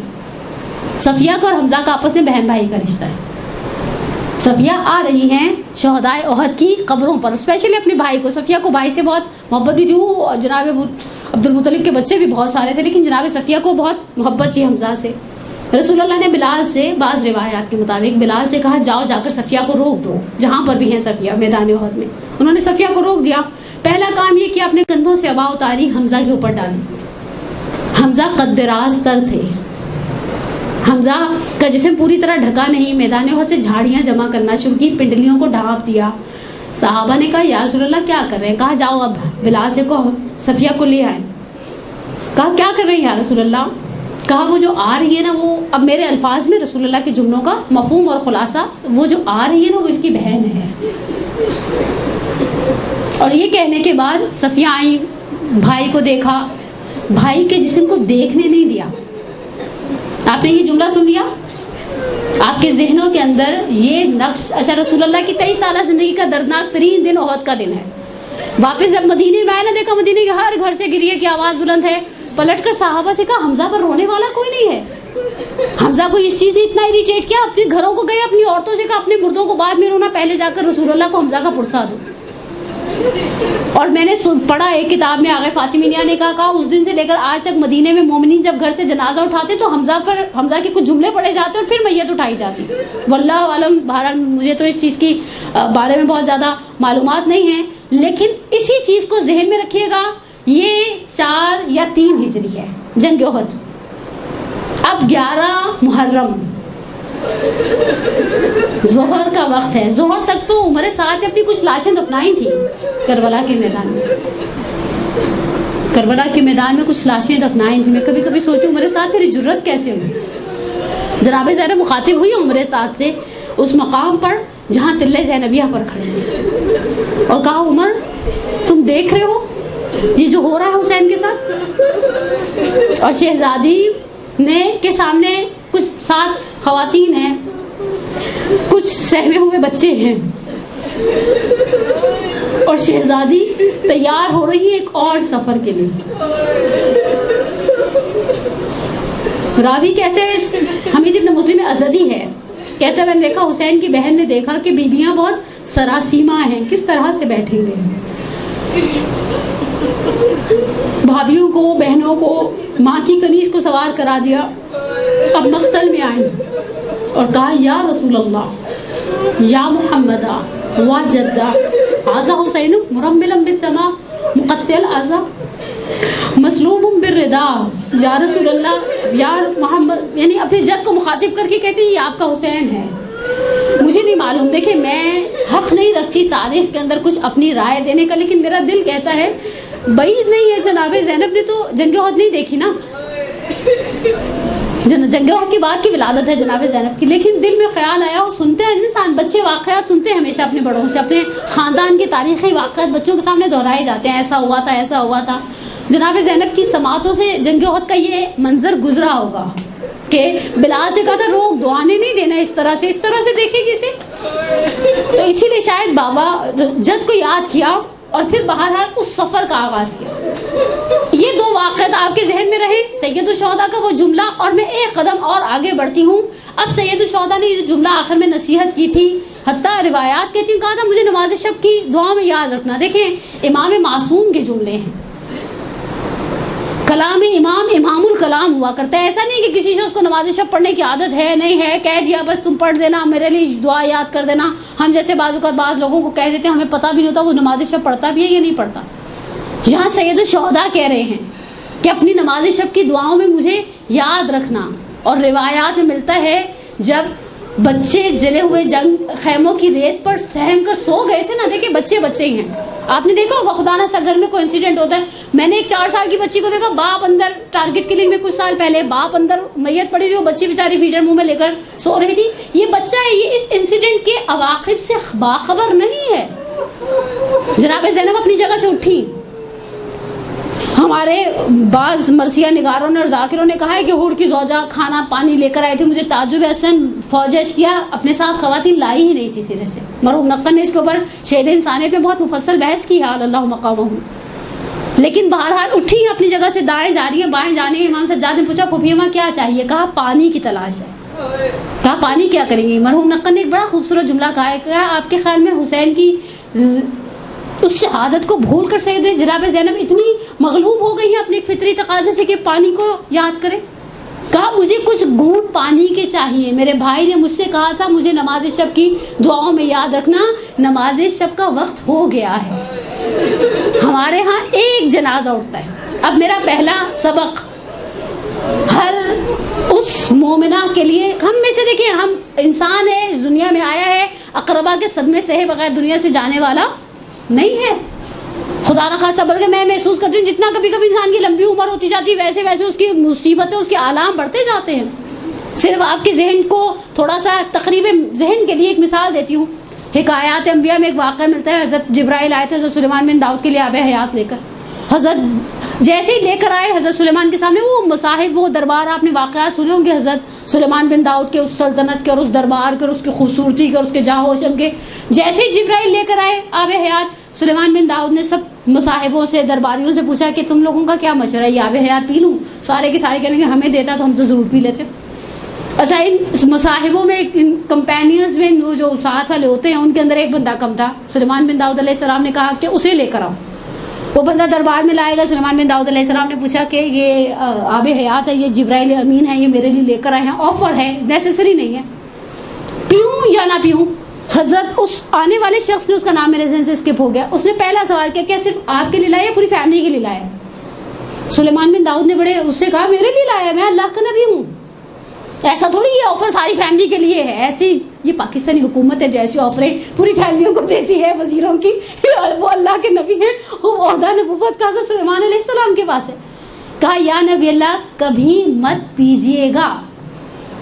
صفیہ کا اور حمزہ کا آپس میں بہن بھائی کا رشتہ ہے. صفیہ آ رہی ہیں شہدائے احد کی قبروں پر, اسپیشلی اپنے بھائی کو. صفیہ کو بھائی سے بہت محبت بھی تھی. وہ جناب عبد المطلب کے بچے بھی بہت سارے تھے, لیکن جناب صفیہ کو بہت محبت تھی حمزہ سے. رسول اللہ نے بلال سے, بعض روایات کے مطابق بلال سے کہا جاؤ جا کر صفیہ کو روک دو, جہاں پر بھی ہیں صفیہ میدان احد میں. انہوں نے صفیہ کو روک دیا. پہلا کام یہ کہ اپنے کندھوں سے ابا اتاری, حمزہ کے اوپر ڈالی. حمزہ قد دراز تر تھے, حمزہ کا جسم پوری طرح ڈھکا نہیں. میدان احد سے جھاڑیاں جمع کرنا شروع کی, پنڈلیوں کو ڈھانپ دیا. صحابہ نے کہا یا رسول اللہ کیا کر رہے ہیں. کہا جاؤ اب بلال سے کہو صفیہ کو لے آئیں. کہا کیا کر رہے ہیں یا رسول اللہ. کہا وہ جو آ رہی ہے نا, وہ اب میرے الفاظ میں رسول اللہ کے جملوں کا مفہوم اور خلاصہ, وہ جو آ رہی ہے نا وہ اس کی بہن ہے. اور یہ کہنے کے بعد صفیہ آئیں، بھائی کو دیکھا، بھائی کے جسم کو دیکھنے نہیں دیا۔ آپ نے یہ جملہ سن لیا؟ آپ کے ذہنوں کے اندر یہ نقش، اچھا رسول اللہ کی 23 سالہ زندگی کا دردناک ترین دن احد کا دن ہے۔ واپس جب مدینے میں آئے نا، دیکھا مدینے کے ہر گھر سے گریے کی آواز بلند ہے، پلٹ کر صحابہ سے کہا حمزہ پر رونے والا کوئی نہیں ہے۔ حمزہ کو اس چیز نے اتنا اریٹیٹ کیا، اپنے گھروں کو گئے، اپنی عورتوں سے کہا اپنے مردوں کو بعد میں رونا، پہلے جا کر رسول اللہ کو حمزہ کا پرسہ دو۔ اور میں نے پڑھا ایک کتاب میں، آغا فاطمیہ نے کہا اس دن سے لے کر آج تک مدینے میں مومنین جب گھر سے جنازہ اٹھاتے تو حمزہ کے کچھ جملے پڑھے جاتے اور پھر میت اٹھائی جاتی۔ واللہ عالم، بہرحال مجھے تو اس چیز کی بارے میں بہت زیادہ معلومات نہیں ہیں، لیکن اسی چیز کو ذہن میں رکھیے گا، یہ 4 یا 3 ہجری ہے جنگ احد۔ اب 11 محرم ظہر کا وقت ہے، ظہر تک تو عمر سعد نے اپنی کچھ لاشیں دفنائی تھیں کربلا کے میدان میں، کربلا کے میدان میں کچھ لاشیں دفنائی تھیں۔ میں کبھی کبھی سوچوں عمر سعد تیری جرت کیسے ہوئی؟ جناب زینب مخاطب ہوئی عمر سعد سے اس مقام پر جہاں تلے زینبیہ پر کھڑے تھے، اور کہا عمر تم دیکھ رہے ہو یہ جو ہو رہا ہے حسین کے ساتھ؟ اور شہزادی نے کے سامنے کچھ 7 خواتین ہیں، کچھ سہمے ہوئے بچے ہیں، اور شہزادی تیار ہو رہی ہے ایک اور سفر کے لیے۔ راوی کہتے ہیں، حمید ابن مسلم ازدی ہے، کہتے ہیں میں نے دیکھا حسین کی بہن نے دیکھا کہ بیویاں بہت سراسیمہ ہیں، کس طرح سے بیٹھیں گے۔ بھابھیوں کو، بہنوں کو، ماں کی کنیز کو سوار کرا دیا، اب مقتل میں آئیں اور کہا یا رسول اللہ یا محمدہ وا جدہ آزا حسین مرملا بالتمام مقتل آزا مسلوب بالردا، یا رسول اللہ یا محمد، یعنی اپنی جد کو مخاطب کر کے کہتے ہیں یہ آپ کا حسین ہے۔ مجھے نہیں معلوم، دیکھیں میں حق نہیں رکھتی تاریخ کے اندر کچھ اپنی رائے دینے کا، لیکن میرا دل کہتا ہے بعید نہیں ہے، جناب زینب نے تو جنگ احد نہیں دیکھی نا، جنگ احد کی بعد کی ولادت ہے جناب زینب کی، لیکن دل میں خیال آیا، وہ سنتے ہیں انسان، بچے واقعات سنتے ہیں ہمیشہ اپنے بڑوں سے، اپنے خاندان کے تاریخی واقعات بچوں کے سامنے دہرائے جاتے ہیں، ایسا ہوا تھا ایسا ہوا تھا۔ جناب زینب کی سماعتوں سے جنگ احد کا یہ منظر گزرا ہوگا کہ بلال سے کہا تھا روک دو، آنے نہیں دینا اس طرح سے دیکھے گی اسے، تو اسی لیے شاید بابا جد کو یاد کیا اور پھر بہرحال اس سفر کا آغاز کیا۔ یہ 2 واقعات آپ کے ذہن میں رہے، سید الشہداء کا وہ جملہ، اور میں ایک قدم اور آگے بڑھتی ہوں۔ اب سید الشہداء نے یہ جملہ آخر میں نصیحت کی تھی، حتیٰ روایات کہتی ہیں کہا تھا مجھے نماز شب کی دعا میں یاد رکھنا۔ دیکھیں امام معصوم کے جملے ہیں، کلام امام امام الکلام ہوا کرتا ہے، ایسا نہیں کہ کسی شخص کو نماز شب پڑھنے کی عادت ہے نہیں ہے، کہہ دیا بس تم پڑھ دینا، میرے لیے دعا یاد کر دینا۔ ہم جیسے بعض لوگوں کو کہہ دیتے ہیں ہمیں پتہ بھی نہیں ہوتا وہ نماز شب پڑھتا بھی ہے یا نہیں پڑھتا۔ یہاں سید الشہداء کہہ رہے ہیں کہ اپنی نماز شب کی دعاؤں میں مجھے یاد رکھنا، اور روایات میں ملتا ہے جب بچے جلے ہوئے جنگ خیموں کی ریت پر سہم کر سو گئے تھے نا، دیکھیں بچے ہی ہیں، آپ نے دیکھا ہوگا خدا نہ سا گھر میں کوئی انسیڈنٹ ہوتا ہے، میں نے ایک 4 سال کی بچی کو دیکھا، باپ اندر ٹارگٹ کلنگ میں کچھ سال پہلے باپ اندر میت پڑی جو بچی بیچاری فیڈر منہ میں لے کر سو رہی تھی، یہ بچہ ہے، یہ اس انسیڈنٹ کے عواقب سے باخبر نہیں ہے۔ جناب زینب اپنی جگہ سے اٹھی، ہمارے بعض مرثیہ نگاروں نے اور ذاکروں نے کہا ہے کہ حور کی زوجہ کھانا پانی لے کر آئے تھے، مجھے تعجب حسن فوجش کیا، اپنے ساتھ خواتین لائی ہی نہیں تھی سرے سے۔ مرحوم نقن نے اس کے اوپر شہید انسانیت پہ بہت مفصل بحث کی ہے، اللہ مقامہ، لیکن بہرحال اٹھی ہیں اپنی جگہ سے، دائیں جا رہی ہیں بائیں جانے ہیں۔ امام سجاد نے پوچھا پھوپھی اماں کیا چاہیے؟ کہا پانی کی تلاش ہے۔ کہا پانی کیا کریں گی؟ مرحوم نقن نے ایک بڑا خوبصورت جملہ کہا ہے، کہا آپ کے خیال میں حسین کی اس شہادت کو بھول کر سید جناب زینب اتنی مغلوب ہو گئی ہیں اپنے فطری تقاضے سے کہ پانی کو یاد کرے؟ کہا مجھے کچھ گھونٹ پانی کے چاہیے، میرے بھائی نے مجھ سے کہا تھا مجھے نماز شب کی دعاؤں میں یاد رکھنا، نماز شب کا وقت ہو گیا ہے۔ ہمارے ہاں ایک جنازہ اٹھتا ہے۔ اب میرا پہلا سبق ہر اس مومنہ کے لیے، ہم میں سے دیکھیں ہم انسان ہے، اس دنیا میں آیا ہے، اقربا کے صدمے سے بغیر دنیا سے جانے والا نہیں ہے، خدا نہ خاصہ، بلکہ میں محسوس کرتی ہوں جتنا کبھی کبھی انسان کی لمبی عمر ہوتی جاتی ہے ویسے ویسے اس کی مصیبتیں، اس کے آلام بڑھتے جاتے ہیں۔ صرف آپ کے ذہن کو تھوڑا سا تقریب ذہن کے لیے ایک مثال دیتی ہوں، حکایات انبیاء میں ایک واقعہ ملتا ہے، حضرت جبرائیل آئے تھے حضرت سلیمان بن داؤد کے لیے آب حیات لے کر. حضرت جیسے ہی لے کر آئے حضرت سلیمان کے سامنے، وہ مصاحب وہ دربار آپ نے واقعات سنے ہوں گے حضرت سلیمان بن داؤد کے، اس سلطنت کے اور اس دربار کے اور اس کی خوبصورتی کے اور اس کے جاہ و شم کے. جیسے ہی جبرائیل لے کر آئے آب حیات، سلیمان بن داؤد نے سب مصاحبوں سے درباریوں سے پوچھا کہ تم لوگوں کا کیا مشورہ ہے، یہ آب حیات پی لوں؟ سارے کے سارے کہیں گے ہمیں دیتا تو ہم تو ضرور پی لیتے. اچھا، ان مصاحبوں میں ان کمپینینز میں وہ جو ساتھ والے ہوتے ہیں ان کے اندر ایک بندہ کم تھا. سلیمان بن داؤد علیہ السلام نے کہا کہ اسے لے کر آؤ. وہ بندہ دربار میں لائے گا. سلیمان بن داؤد علیہ السلام نے پوچھا کہ یہ آب حیات ہے، یہ جبرائیل امین ہے، یہ میرے لیے لے کر آئے ہیں، آفر ہے، نیسیسری نہیں ہے، پیوں یا نہ پیوں؟ حضرت اس آنے والے شخص نے، اس کا نام میرے ذہن سے اسکپ ہو گیا، اس نے پہلا سوال کیا، کیا صرف آپ کے لیے لایا یا پوری فیملی کے لیے لایا؟ سلیمان بن داؤد نے بڑے اس سے کہا میرے لیے لایا، میں اللہ کا نبی ہوں. ایسا تھوڑی یہ آفر ساری فیملی کے لیے ہے. ایسی یہ پاکستانی حکومت ہے جیسی آفریں پوری فیملیوں کو دیتی ہے وزیروں کی، وہ اللہ کے نبی ہیں، وہ عہدہ نبوت کا حضرت سلیمان علیہ السلام کے پاس ہے. کہا یا نبی اللہ کبھی مت پیجیے گا.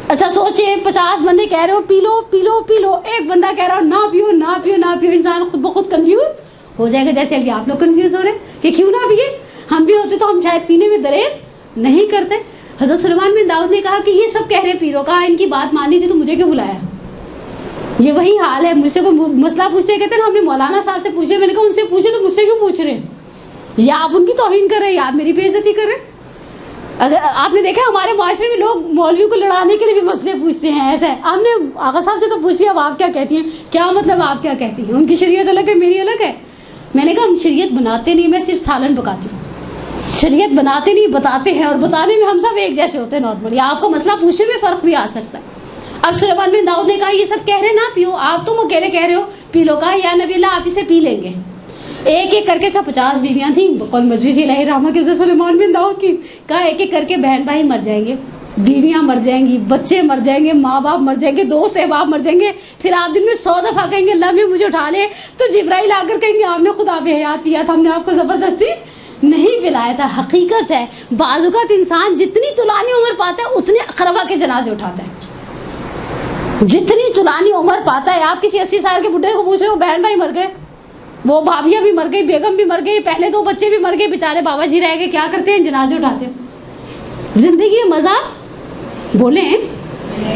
اچھا سوچیں، 50 بندے کہہ رہے ہو پی لو پی لو پی لو، ایک بندہ کہہ رہا ہو نہ پیو نہ پیو نہ پیو. انسان خود بخود کنفیوز ہو جائے گا، جیسے ابھی آپ لوگ کنفیوز ہو رہے ہیں کہ کیوں نہ پیے. ہم بھی ہوتے تو ہم شاید پینے میں دریغ نہیں کرتے. حضرت سلیمان بن داؤد نے کہا کہ یہ سب کہہ رہے پی لو، کہا ان کی بات مانی تھی تو مجھے کیوں بلایا؟ یہ وہی حال ہے، مجھ سے کوئی مسئلہ پوچھتے کہتے ہیں نا ہم نے مولانا صاحب سے پوچھے، میں نے کہا ان سے پوچھے تو مجھ سے کیوں پوچھ رہے ہیں؟ یا آپ ان کی توہین کر رہے ہیں یا آپ میری بے عزتی کر رہے ہیں. اگر آپ نے دیکھا ہمارے معاشرے میں لوگ مولویوں کو لڑانے کے لیے بھی مسئلے پوچھتے ہیں. ایسا ہے، آپ نے آقا صاحب سے تو پوچھیے اب آپ کیا کہتی ہیں، کیا مطلب آپ کیا کہتی ہیں؟ ان کی شریعت الگ ہے، میری الگ ہے. میں نے کہا ہم شریعت بناتے نہیں، میں صرف سالن پکاتی ہوں. شریعت بناتے نہیں بتاتے ہیں، اور بتانے میں ہم سب ایک جیسے ہوتے ہیں نارملی. آپ کو مسئلہ پوچھنے میں فرق بھی آ سکتا ہے. اب سلیمان بن داؤد نے کہا یہ سب کہہ رہے نہ پیو، آپ تم اکیلے کہہ رہے ہو پی لو. کہا یا نبی اللہ آپ اسے پی لیں گے. ایک ایک کر کے 50 بیویاں تھیں قول مجوسی علیہ رحمہ کے سلیمان بن داؤد کی. کہا ایک ایک کر کے بہن بھائی مر جائیں گے، بیویاں مر جائیں گی، بچے مر جائیں گے، ماں باپ مر جائیں گے، دوست احباب مر جائیں گے. پھر آپ دن میں 100 دفعہ کہیں گے اللہ میں مجھے اٹھا لے، تو جبرائیل آ کر کہیں گے آپ نے خود آب حیات پیا تھا، ہم نے آپ کو زبردستی نہیں پلایا تھا. حقیقت ہے بعض اوقات انسان جتنی طولانی عمر پاتا ہے اتنے اقربا کے جنازے اٹھاتا ہے. جتنی طولانی عمر پاتا ہے، آپ کسی 80 سال کے بڈھے کو پوچھ رہے ہو بہن بھائی مر گئے، وہ بھابیاں بھی مر گئی، بیگم بھی مر گئی، پہلے 2 بچے بھی مر گئے، بیچارے بابا جی رہ گئے، کیا کرتے ہیں؟ جنازے اٹھاتے ہیں. زندگی میں مزہ بولیں،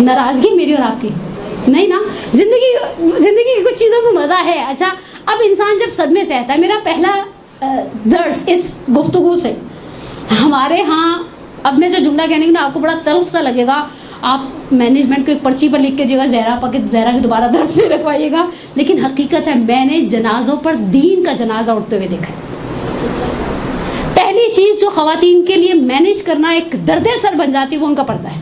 ناراضگی میری اور آپ کی نہیں نا. زندگی کی کچھ چیزوں میں مزہ ہے. اچھا اب انسان جب صدمے سے آتا ہے، میرا پہلا درس اس گفتگو سے، ہمارے ہاں اب میں جو جملہ کہنے کی نا آپ کو بڑا تلخ سا لگے گا، آپ مینجمنٹ کو ایک پرچی پر لکھ کے جگہ زہرا کی دوبارہ درس سے لکھوائیے گا. لیکن حقیقت ہے میں نے جنازوں پر دین کا جنازہ اٹھتے ہوئے دیکھا ہے. پہلی چیز جو خواتین کے لیے مینیج کرنا ایک درد سر بن جاتی ہے وہ ان کا پردہ ہے.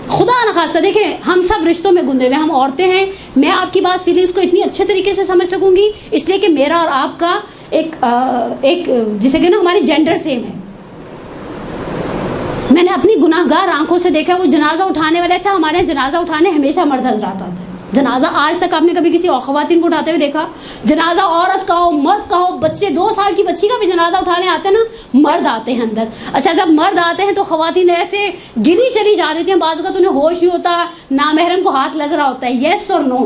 خدا نخواستہ دیکھیں ہم سب رشتوں میں گندے ہوئے، ہم عورتیں ہیں، میں آپ کی بات فیلنگس کو اتنی اچھے طریقے سے سمجھ سکوں گی اس لیے کہ میرا اور آپ کا ایک جسے کہ نا ہماری جینڈر سیم ہے. میں نے اپنی گناہ گار آنکھوں سے دیکھا وہ جنازہ اٹھانے والے. اچھا ہمارے یہاں جنازہ اٹھانے ہمیشہ مرد حضرات آتے ہیں. جنازہ آج تک آپ نے کبھی کسی اور خواتین کو اٹھاتے ہوئے دیکھا؟ جنازہ عورت کا ہو مرد کا ہو، بچے 2 سال کی بچی کا بھی جنازہ اٹھانے آتے ہیں نا، مرد آتے ہیں اندر. اچھا جب مرد آتے ہیں تو خواتین ایسے گری چلی جا رہی تھیں، بعض اوقات انہیں ہوش ہی ہوتا، نامحرم کو ہاتھ لگ رہا ہوتا ہے. یس اور نو،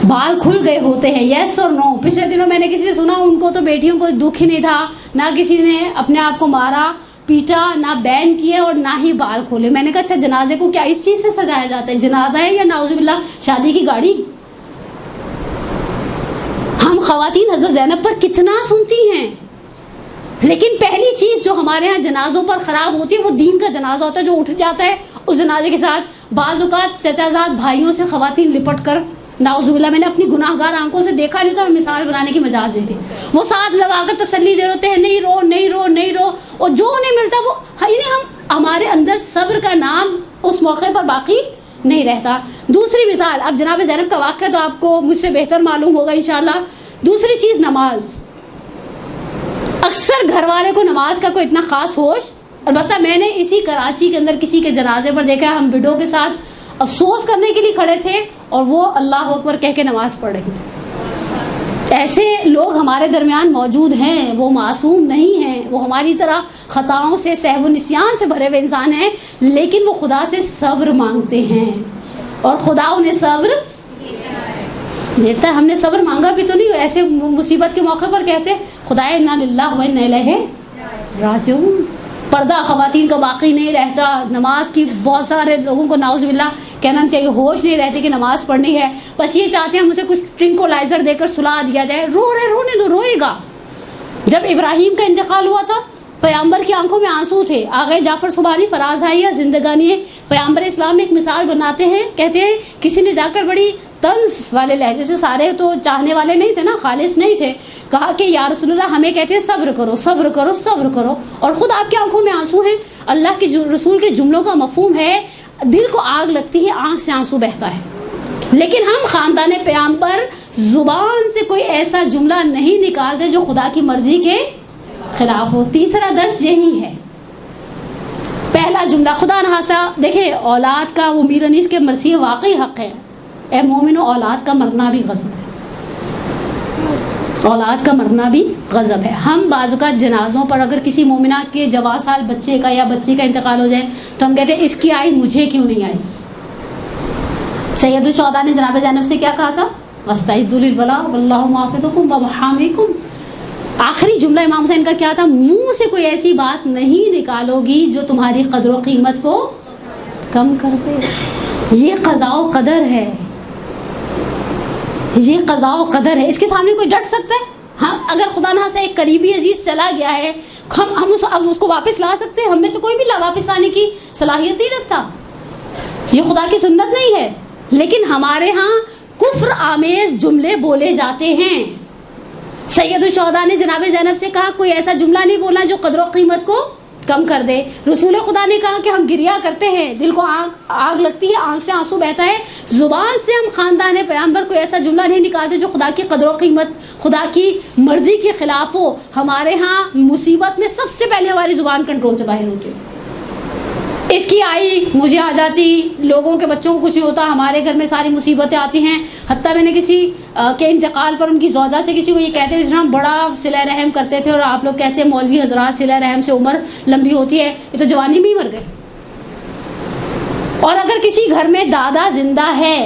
بال کھل گئے ہوتے ہیں، یس اور نو. پچھلے دنوں میں نے کسی سے سنا ان کو تو بیٹیوں کو دکھ ہی نہیں تھا، نہ کسی نے اپنے آپ کو مارا پیٹا، نہ بین کیا اور نہ ہی بال کھولے. میں نے کہا اچھا جنازے کو کیا اس چیز سے سجایا جاتا ہے؟ جنازہ ہے یا نعوذ باللہ شادی کی گاڑی؟ ہم خواتین حضرت زینب پر کتنا سنتی ہیں، لیکن پہلی چیز جو ہمارے ہاں جنازوں پر خراب ہوتی ہے وہ دین کا جنازہ ہوتا ہے جو اٹھ جاتا ہے. اس جنازے کے ساتھ بعض اوقات چچا زاد بھائیوں سے خواتین لپٹ کر، نعوذ باللہ میں نے اپنی گناہ گار آنکھوں سے دیکھا نہیں تھا، مثال بنانے کی مجاز نہیں تھی. وہ ساتھ لگا کر تسلی دے رہے ہیں نہیں رو نہیں رو نہیں رو، اور جو انہیں ملتا وہ یعنی ہمارے اندر صبر کا نام اس موقع پر باقی نہیں رہتا. دوسری مثال، اب جناب زینب کا واقعہ تو آپ کو مجھ سے بہتر معلوم ہوگا انشاءاللہ. دوسری چیز نماز. اکثر گھر والے کو نماز کا کوئی اتنا خاص ہوش، البتہ میں نے اسی کراچی کے اندر کسی کے جنازے پر دیکھا، ہم وڈو کے ساتھ افسوس کرنے کے لیے کھڑے تھے اور وہ اللہ اکبر کہہ کے نماز پڑھ رہی تھی. ایسے لوگ ہمارے درمیان موجود ہیں، وہ معصوم نہیں ہیں، وہ ہماری طرح خطاؤں سے سہو و نسیان سے بھرے ہوئے انسان ہیں، لیکن وہ خدا سے صبر مانگتے ہیں اور خدا انہیں صبر دیتا ہے. ہم نے صبر مانگا بھی تو نہیں. ایسے مصیبت کے موقع پر کہتے خدائے انا للہ و انا الیہ راجعون. پردہ خواتین کا باقی نہیں رہتا. نماز کی بہت سارے لوگوں کو نعوذ باللہ کہنا چاہیے ہوش نہیں رہتی کہ نماز پڑھنی ہے. بس یہ چاہتے ہیں ہم اسے کچھ ٹرنکولائزر دے کر سلا دیا جائے. رونے دو, روئے گا. جب ابراہیم کا انتقال ہوا تھا پیغمبر کی آنکھوں میں آنسو تھے. آغا جعفر سبحانی فرازہائیہ زندگانی پیغمبر اسلام میں ایک مثال بناتے ہیں. کہتے ہیں کسی نے جا کر بڑی طنز والے لہجے سے, سارے تو چاہنے والے نہیں تھے نا, خالص نہیں تھے, کہا کہ یا رسول اللہ ہمیں کہتے ہیں صبر کرو صبر کرو صبر کرو, اور خود آپ کی آنکھوں میں آنسو ہیں. اللہ کے رسول کے جملوں کا مفہوم ہے دل کو آگ لگتی ہے, آنکھ سے آنسو بہتا ہے. لیکن ہم خاندان پیغمبر زبان سے کوئی ایسا جملہ نہیں نکالتے جو خدا کی مرضی کے خلاف ہو. تیسرا درس یہی ہے. پہلا جملہ خدا نخواستہ دیکھیں اولاد کا وہ میر انیس کے مرثیے واقعی حق ہے. اے مومنو اولاد کا مرنا بھی غضب ہے, اولاد کا مرنا بھی غضب ہے. ہم بعض اوقات جنازوں پر اگر کسی مومنہ کے جوان سال بچے کا یا بچی کا انتقال ہو جائے تو ہم کہتے ہیں اس کی آئی مجھے کیوں نہیں آئی. سید الشہداء نے جناب زینب سے کیا کہا تھا؟ واستعدوا للبلاء واللہ محافظکم ومحامکم. آخری جملہ امام حسین کا کیا تھا؟ منہ سے کوئی ایسی بات نہیں نکالو گی جو تمہاری قدر و قیمت کو کم کر دے. یہ قضاء و قدر ہے, یہ قضاء و قدر ہے. اس کے سامنے کوئی ڈٹ سکتا ہے؟ ہم اگر خدا نہ سے ایک قریبی عزیز چلا گیا ہے ہم اس کو واپس لا سکتے ہیں؟ ہم میں سے کوئی بھی واپس لانے کی صلاحیت نہیں رکھتا. یہ خدا کی سنت نہیں ہے. لیکن ہمارے ہاں کفر آمیز جملے بولے جاتے ہیں. سید الشہداء نے جناب زینب سے کہا کوئی ایسا جملہ نہیں بولنا جو قدر و قیمت کو کم کر دے. رسول خدا نے کہا کہ ہم گریا کرتے ہیں, دل کو آگ لگتی ہے, آنکھ سے آنسو بہتا ہے. زبان سے ہم خاندان پیغمبر کو ایسا جملہ نہیں نکالتے جو خدا کی قدر و قیمت, خدا کی مرضی کے خلاف ہو. ہمارے ہاں مصیبت میں سب سے پہلے ہماری زبان کنٹرول سے باہر ہوتی ہے. اس کی آئی مجھے آ جاتی, لوگوں کے بچوں کو کچھ نہیں ہوتا, ہمارے گھر میں ساری مصیبتیں آتی ہیں. حتیٰ میں نے کسی کے انتقال پر ان کی زوجہ سے کسی کو یہ کہتے ہیں ہم بڑا صلہ رحم کرتے تھے اور آپ لوگ کہتے ہیں مولوی حضرات صلہ رحم سے عمر لمبی ہوتی ہے, یہ تو جوانی میں ہی مر گئے. اور اگر کسی گھر میں دادا زندہ ہے,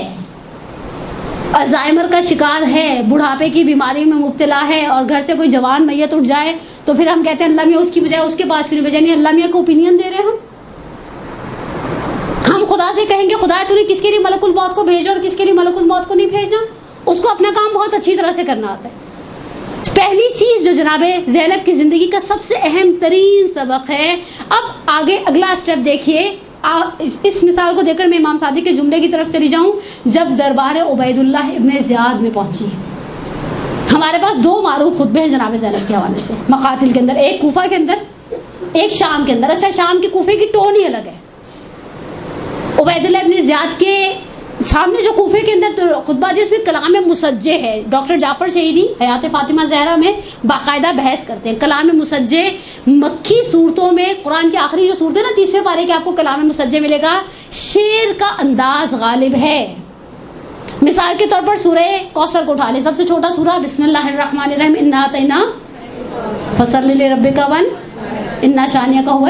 الزائمر کا شکار ہے, بڑھاپے کی بیماری میں مبتلا ہے اور گھر سے کوئی جوان میت اٹھ جائے تو پھر ہم کہتے ہیں اللہ میاں اس کی بجائے اس کے پاس کیوں نہیں بجائے. نہیں, اللہ میاں کو اوپینین دے رہے ہیں. ہم خدا سے کہیں گے خدا تو نے کس کے لیے ملک الموت کو بھیجا اور کس کے لیے ملک الموت کو نہیں بھیجنا. اس کو اپنا کام بہت اچھی طرح سے کرنا آتا ہے. پہلی چیز جو جناب زینب کی زندگی کا سب سے اہم ترین سبق ہے. اب آگے اگلا اسٹیپ دیکھیے. اس مثال کو دیکھ کر میں امام صادق کے جملے کی طرف چلی جاؤں. جب دربار عبید اللہ ابن زیاد میں پہنچی, ہمارے پاس دو معروف خطبے ہیں جناب زینب کے حوالے سے مقاتل کے اندر, ایک کوفہ کے اندر ایک شام کے اندر. اچھا, شام کے کوفے کی ٹون ہی الگ ہے. عبید اللہ ابن زیاد کے سامنے جو کوفے کے اندر خطبہ دی اس میں کلام مسجع ہے. ڈاکٹر جعفر شہیدی حیات فاطمہ زہرا میں باقاعدہ بحث کرتے ہیں. کلام مسجع مکی صورتوں میں قرآن کی آخری جو صورت ہے نا 30ویں پارے کے آپ کو کلام مسجع ملے گا. شعر کا انداز غالب ہے. مثال کے طور پر سورہ کوثر کو اٹھا لیں, سب سے چھوٹا سورہ بسم اللہ الرحمن الرحیم انا اعطیناک فصلی لربک انا شانئک هو.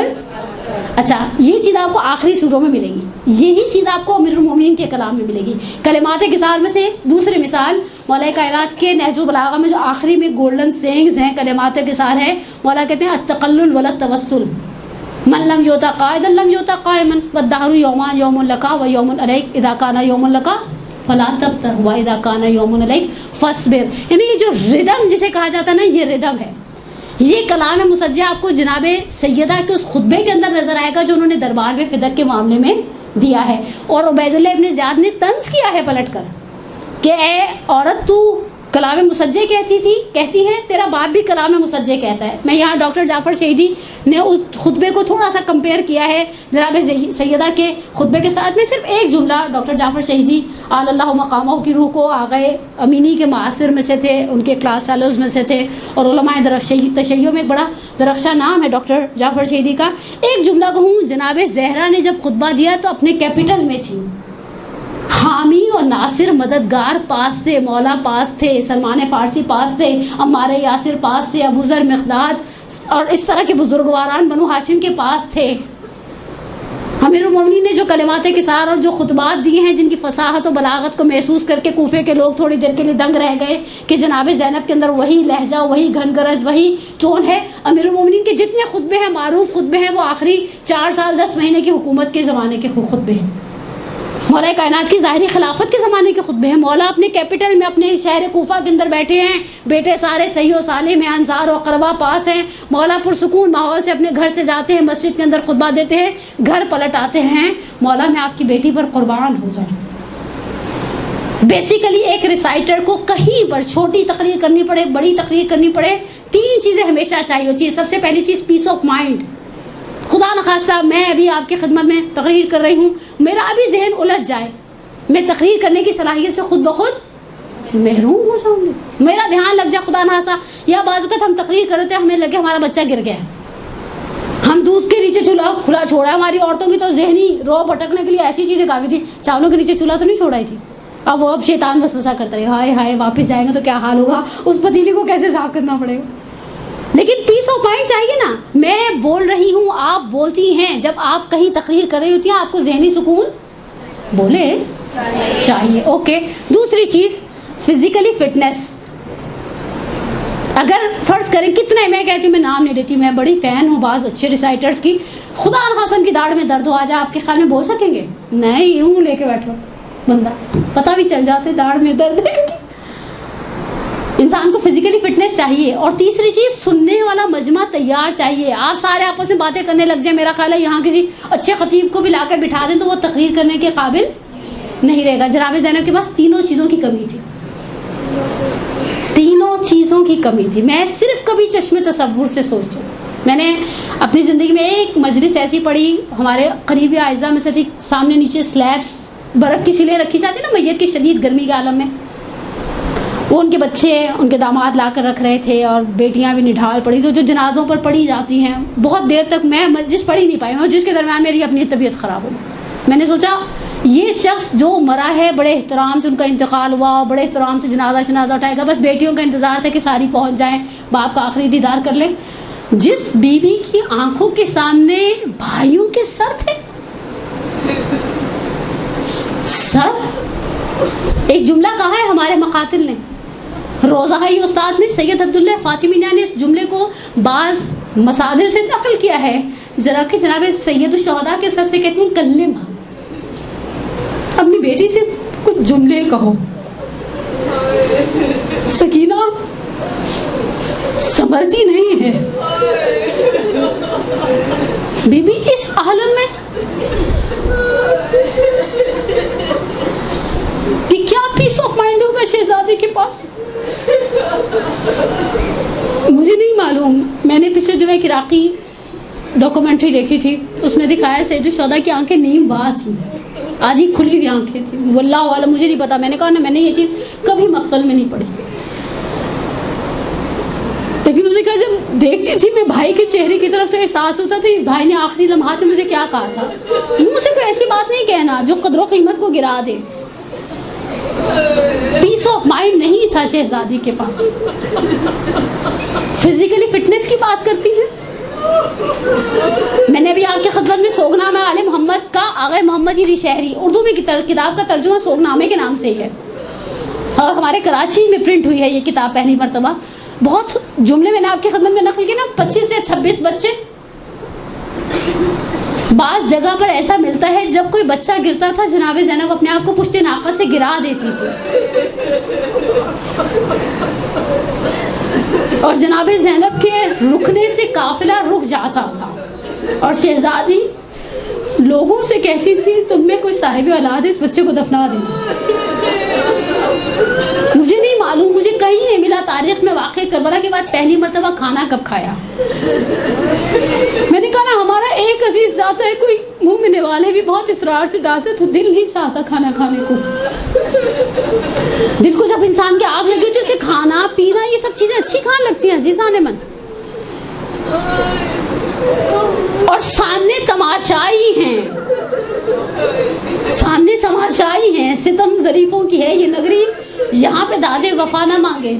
اچھا, یہ چیز آپ کو آخری سوروں میں ملے گی. یہی چیز آپ کو امیر المومنین کے کلام میں ملے گی. کلمات کثار میں سے دوسری مثال مولا کائنات کے نہج البلاغہ میں جو آخری میں گولڈن سینگز ہیں کلمات کثار ہے. مولا کہتے ہیں التقلل ولا التوسل, من لم یؤتا قائدا لم یؤتا قائما والدهر یومان یوم لک و یوم علیک اذا کان یوم لک فلا تبتر واذا کان یوم علیک فاصبر. یعنی یہ جو ردم جسے کہا جاتا ہے نا, یہ ردم ہے. یہ کلام مسجع آپ کو جناب سیدہ کے اس خطبے کے اندر نظر آئے گا جو انہوں نے دربار میں فدق کے معاملے میں دیا ہے. اور عبید اللہ ابن زیاد نے طنز کیا ہے پلٹ کر کہ اے عورت تو کلام مسجع کہتی ہے, تیرا باپ بھی کلام مسجع کہتا ہے. میں یہاں ڈاکٹر جعفر شہیدی نے اس خطبے کو تھوڑا سا کمپیئر کیا ہے جناب سیدہ کے خطبے کے ساتھ. میں صرف ایک جملہ ڈاکٹر جعفر شہیدی اعلی اللہ مقامہ کی روح کو آگئے امینی کے معاصر میں سے تھے, ان کے کلاس فیلوز میں سے تھے اور علماء تشیع میں ایک بڑا درخشاں نام ہے ڈاکٹر جعفر شہیدی کا. ایک جملہ کہوں, جناب زہرا نے جب خطبہ دیا تو اپنے کیپٹل میں تھی. حامی اور ناصر مددگار پاس تھے, مولا پاس تھے, سلمان فارسی پاس تھے, عمار یاسر پاس تھے, ابو ذر مقداد اور اس طرح کے بزرگواران بنو ہاشم کے پاس تھے. امیر المومنین نے جو کلمات کثار اور جو خطبات دیے ہیں، جن کی فصاحت و بلاغت کو محسوس کر کے کوفے کے لوگ تھوڑی دیر کے لیے دنگ رہ گئے کہ جناب زینب کے اندر وہی لہجہ، وہی گھن گرج، وہی ٹون ہے۔ امیر المومنین کے جتنے خطبے ہیں، معروف خطبے ہیں، وہ آخری 4 سال 10 مہینے کی حکومت کے زمانے کے خطبے ہیں۔ مولا کائنات کی ظاہری خلافت کے زمانے کے خطبے ہیں۔ مولا اپنے کیپٹل میں، اپنے شہر کوفہ کے اندر بیٹھے ہیں، بیٹے سارے صحیح و سالم ہیں، انصار و اقربا پاس ہیں۔ مولا پرسکون ماحول سے اپنے گھر سے جاتے ہیں، مسجد کے اندر خطبہ دیتے ہیں، گھر پلٹ آتے ہیں، مولا میں آپ کی بیٹی پر قربان ہو جاؤں۔ بیسیکلی ایک ریسائٹر کو کہیں پر چھوٹی تقریر کرنی پڑے، بڑی تقریر کرنی پڑے، 3 چیزیں ہمیشہ چاہیے ہوتی ہیں۔ سب سے پہلی چیز پیس آف مائنڈ۔ خدا نخواستہ میں ابھی آپ کی خدمت میں تقریر کر رہی ہوں، میرا ابھی ذہن الجھ جائے، میں تقریر کرنے کی صلاحیت سے خود بخود محروم ہو جاؤں گی، میرا دھیان لگ جائے خدا نخواستہ، یا بعض اوقات ہم تقریر کرتے ہیں، ہمیں لگے ہمارا بچہ گر گیا، ہم دودھ کے نیچے چولہا کھلا چھوڑا ہے۔ ہماری عورتوں کی تو ذہنی رو بھٹکنے کے لیے ایسی چیزیں کافی تھی، چاولوں کے نیچے چولہا تو نہیں چھوڑائی تھی، اب وہ اب شیطان وسوسہ کرتا رہے، ہائے ہائے واپس جائیں گے تو کیا حال ہوگا، اس پتیلی کو کیسے صاف کرنا پڑے گا۔ لیکن پیس آف مائنڈ چاہیے نا، میں بول رہی ہوں، آپ بولتی ہیں، جب آپ کہیں تقریر کر رہی ہوتی ہیں آپ کو ذہنی سکون بولے چاہیے، اوکے۔ دوسری چیز فزیکلی فٹنس۔ اگر فرض کریں کتنے، میں کہتی ہوں، میں نام نہیں لیتی، میں بڑی فین ہوں بعض اچھے ریسائٹرز کی، خدا نخواستہ کی داڑھ میں درد ہو آ جائے، آپ کے خیال میں بول سکیں گے؟ نہیں، یوں لے کے بیٹھو بندہ، پتہ بھی چل جاتے داڑھ میں درد ہے۔ انسان کو فزیکلی فٹنس چاہیے۔ اور تیسری چیز، سننے والا مجمع تیار چاہیے۔ آپ سارے آپس میں باتیں کرنے لگ جائیں، میرا خیال ہے یہاں کسی اچھے خطیب کو بھی لا کر بٹھا دیں تو وہ تقریر کرنے کے قابل نہیں رہے گا۔ جناب زینب کے پاس تینوں چیزوں کی کمی تھی، تینوں چیزوں کی کمی تھی۔ میں صرف کبھی چشم تصور سے سوچتی ہوں، میں نے اپنی زندگی میں ایک مجلس ایسی پڑھی، ہمارے قریبی اعزاء میں سے تھی، سامنے نیچے سلیبس برف کی سلیں رکھی جاتی نا میت کی شدید گرمی کے عالم میں، وہ ان کے بچے، ان کے داماد لا کر رکھ رہے تھے، اور بیٹیاں بھی نڈھال پڑی، تو جو جنازوں پر پڑھی جاتی ہیں، بہت دیر تک میں مجلس پڑھ ہی نہیں پائی، جس کے درمیان میری اپنی طبیعت خراب ہو گئی۔ میں نے سوچا یہ شخص جو مرا ہے بڑے احترام سے ان کا انتقال ہوا، اور بڑے احترام سے جنازہ اٹھائے گا، بس بیٹیوں کا انتظار تھا کہ ساری پہنچ جائیں، باپ کا آخری دیدار کر لیں۔ جس بیوی کی آنکھوں کے سامنے بھائیوں کے سر تھے، سر، ایک جملہ کہا ہے ہمارے مقاتل نے، روزہ ہی استاد نے، سید عبداللہ فاطمی نے اس جملے کو بعض مصادر سے نقل کیا ہے، ذرا کہ جناب سید الشہداء کے سر سے کہتے ہیں کلمہ، اپنی بیٹی سے کچھ جملے کہو۔ سکینہ سمجھتی نہیں ہے، بی بی اس عالم میں یہ کیا پیس آف مائنڈ ہوگا شہزادی کے پاس، مجھے نہیں معلوم۔ میں نے پچھلے دنوں ایک عراقی ڈاکومنٹری دیکھی تھی، اس میں دکھایا سید الشہداء کی آنکھیں نیم واہ تھیں، آدھی کھلی ہوئی آنکھیں تھیں، واللہ عالم مجھے نہیں پتا۔ میں نے کہا نا، میں نے یہ چیز کبھی مقتل میں نہیں پڑھی، لیکن اس نے کہا جب دیکھتی تھی میں بھائی کے چہرے کی طرف تو احساس ہوتا تھا اس بھائی نے آخری لمحات میں مجھے کیا کہا تھا۔ منہ سے کوئی ایسی بات نہیں کہنا جو قدر و قیمت کو گرا دے۔ پیس آف مائنڈ نہیں تھا شہزادی کے پاس۔ فزیکلی فٹنس کی بات کرتی ہیں، میں نے ابھی آپ کی خدمت میں سوگنامہ آل محمد کا آغا محمد ہری شہری، اردو میں کتاب کا ترجمہ سوگنامے کے نام سے ہی ہے، اور ہمارے کراچی میں پرنٹ ہوئی ہے یہ کتاب پہلی مرتبہ۔ بہت جملے میں نے آپ کی خدمت میں نقل کیے نا، 25 سے 26 بچے۔ بعض جگہ پر ایسا ملتا ہے جب کوئی بچہ گرتا تھا جناب زینب اپنے آپ کو پشت ناقہ سے گرا دیتی تھی، اور جناب زینب کے رکنے سے قافلہ رک جاتا تھا، اور شہزادی لوگوں سے کہتی تھی تم میں کوئی صاحب اولاد ہے اس بچے کو دفنا دینا۔ مجھے نہیں معلوم، مجھے کہیں نہیں ملا تاریخ میں واقع کربلا کے بعد پہلی مرتبہ کھانا کب کھایا۔ میں نے کہا نا ہمارا ایک عزیز جاتا ہے، کوئی منہ میں نوالے بھی بہت اصرار سے ڈالتے تو دل نہیں چاہتا کھانا کھانے کو۔ دل کو جب انسان کی آگ لگی تو اسے کھانا پینا یہ سب چیزیں اچھی کھانے لگتی ہیں عزیزان من، اور سامنے تماشائی ہیں، سامنے تماشائی ہیں، ستم ظریفوں کی ہے یہ نگری، یہاں پہ دادے وفا نہ مانگے،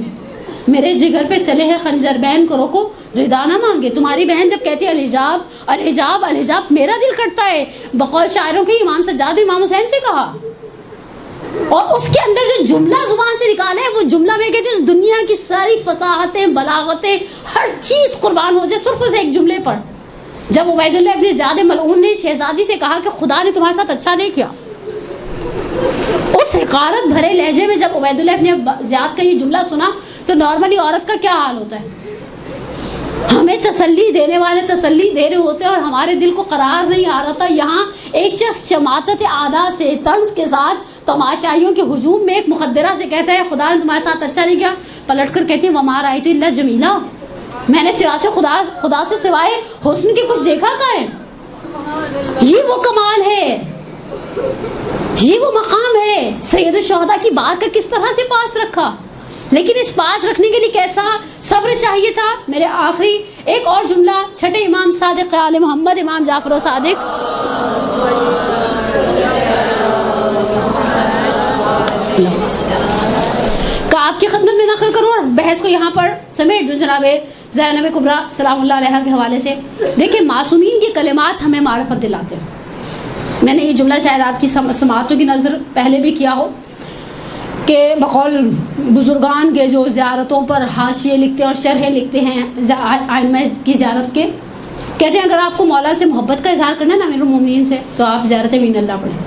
میرے جگر پہ چلے ہیں خنجر، بہن کو روکو ردا نہ مانگے. تمہاری بہن جب کہتی ہے الحجاب الحجاب الحجاب، میرا دل کرتا ہے بقول شاعروں کی امام سجاد امام حسین سے کہا. اور اس کے اندر جو جملہ زبان سے نکالا ہے وہ جملہ میں کہتے ہیں دنیا کی ساری فصاحتیں بلاغتیں ہر چیز قربان ہو جائے صرف اس ایک جملے پر. جب عبید اللہ ابن زیاد ملعون نے شہزادی سے کہا کہ خدا نے تمہارے ساتھ اچھا نہیں کیا، اس حقارت بھرے لہجے میں جب عبید اللہ ابن زیاد کا یہ جملہ سنا تو نارملی عورت کا کیا حال ہوتا ہے؟ ہمیں تسلی دینے والے تسلی دے رہے ہوتے ہیں اور ہمارے دل کو قرار نہیں آ رہا تھا. یہاں ایک شخص شماتت اعداء سے طنز کے ساتھ تماشائیوں کے ہجوم میں ایک مخدرہ سے کہتا ہے خدا نے تمہارے ساتھ اچھا نہیں کیا. پلٹ کر کہتی ہے وما رأیت الا جمیلا، میں نے سوا سے خدا سے سوائے حسن کے کچھ دیکھا کہاں ہے. یہ وہ کمال ہے، یہ وہ مقام ہے. سید الشہداء کی بات کا کس طرح سے پاس رکھا، لیکن اس پاس رکھنے کے لیے کیسا صبر چاہیے تھا. میرے آخری ایک اور جملہ چھٹے امام صادق آل محمد امام جعفر صادق کا آپ کی خدمت میں نقل کروں اور بحث کو یہاں پر سمیٹ جو جناب زینب کبریٰ سلام اللہ علیہ کے حوالے سے. دیکھیں معصومین کے کلمات ہمیں معرفت دلاتے ہیں. میں نے یہ جملہ شاید آپ کی سماعتوں کی نظر پہلے بھی کیا ہو کہ بقول بزرگان کے جو زیارتوں پر حاشیے لکھتے ہیں اور شرحیں لکھتے ہیں ائمہ کی زیارت کے، کہتے ہیں اگر آپ کو مولا سے محبت کا اظہار کرنا ہے نا امیر المومنین سے تو آپ زیارت امین اللہ پڑھیں.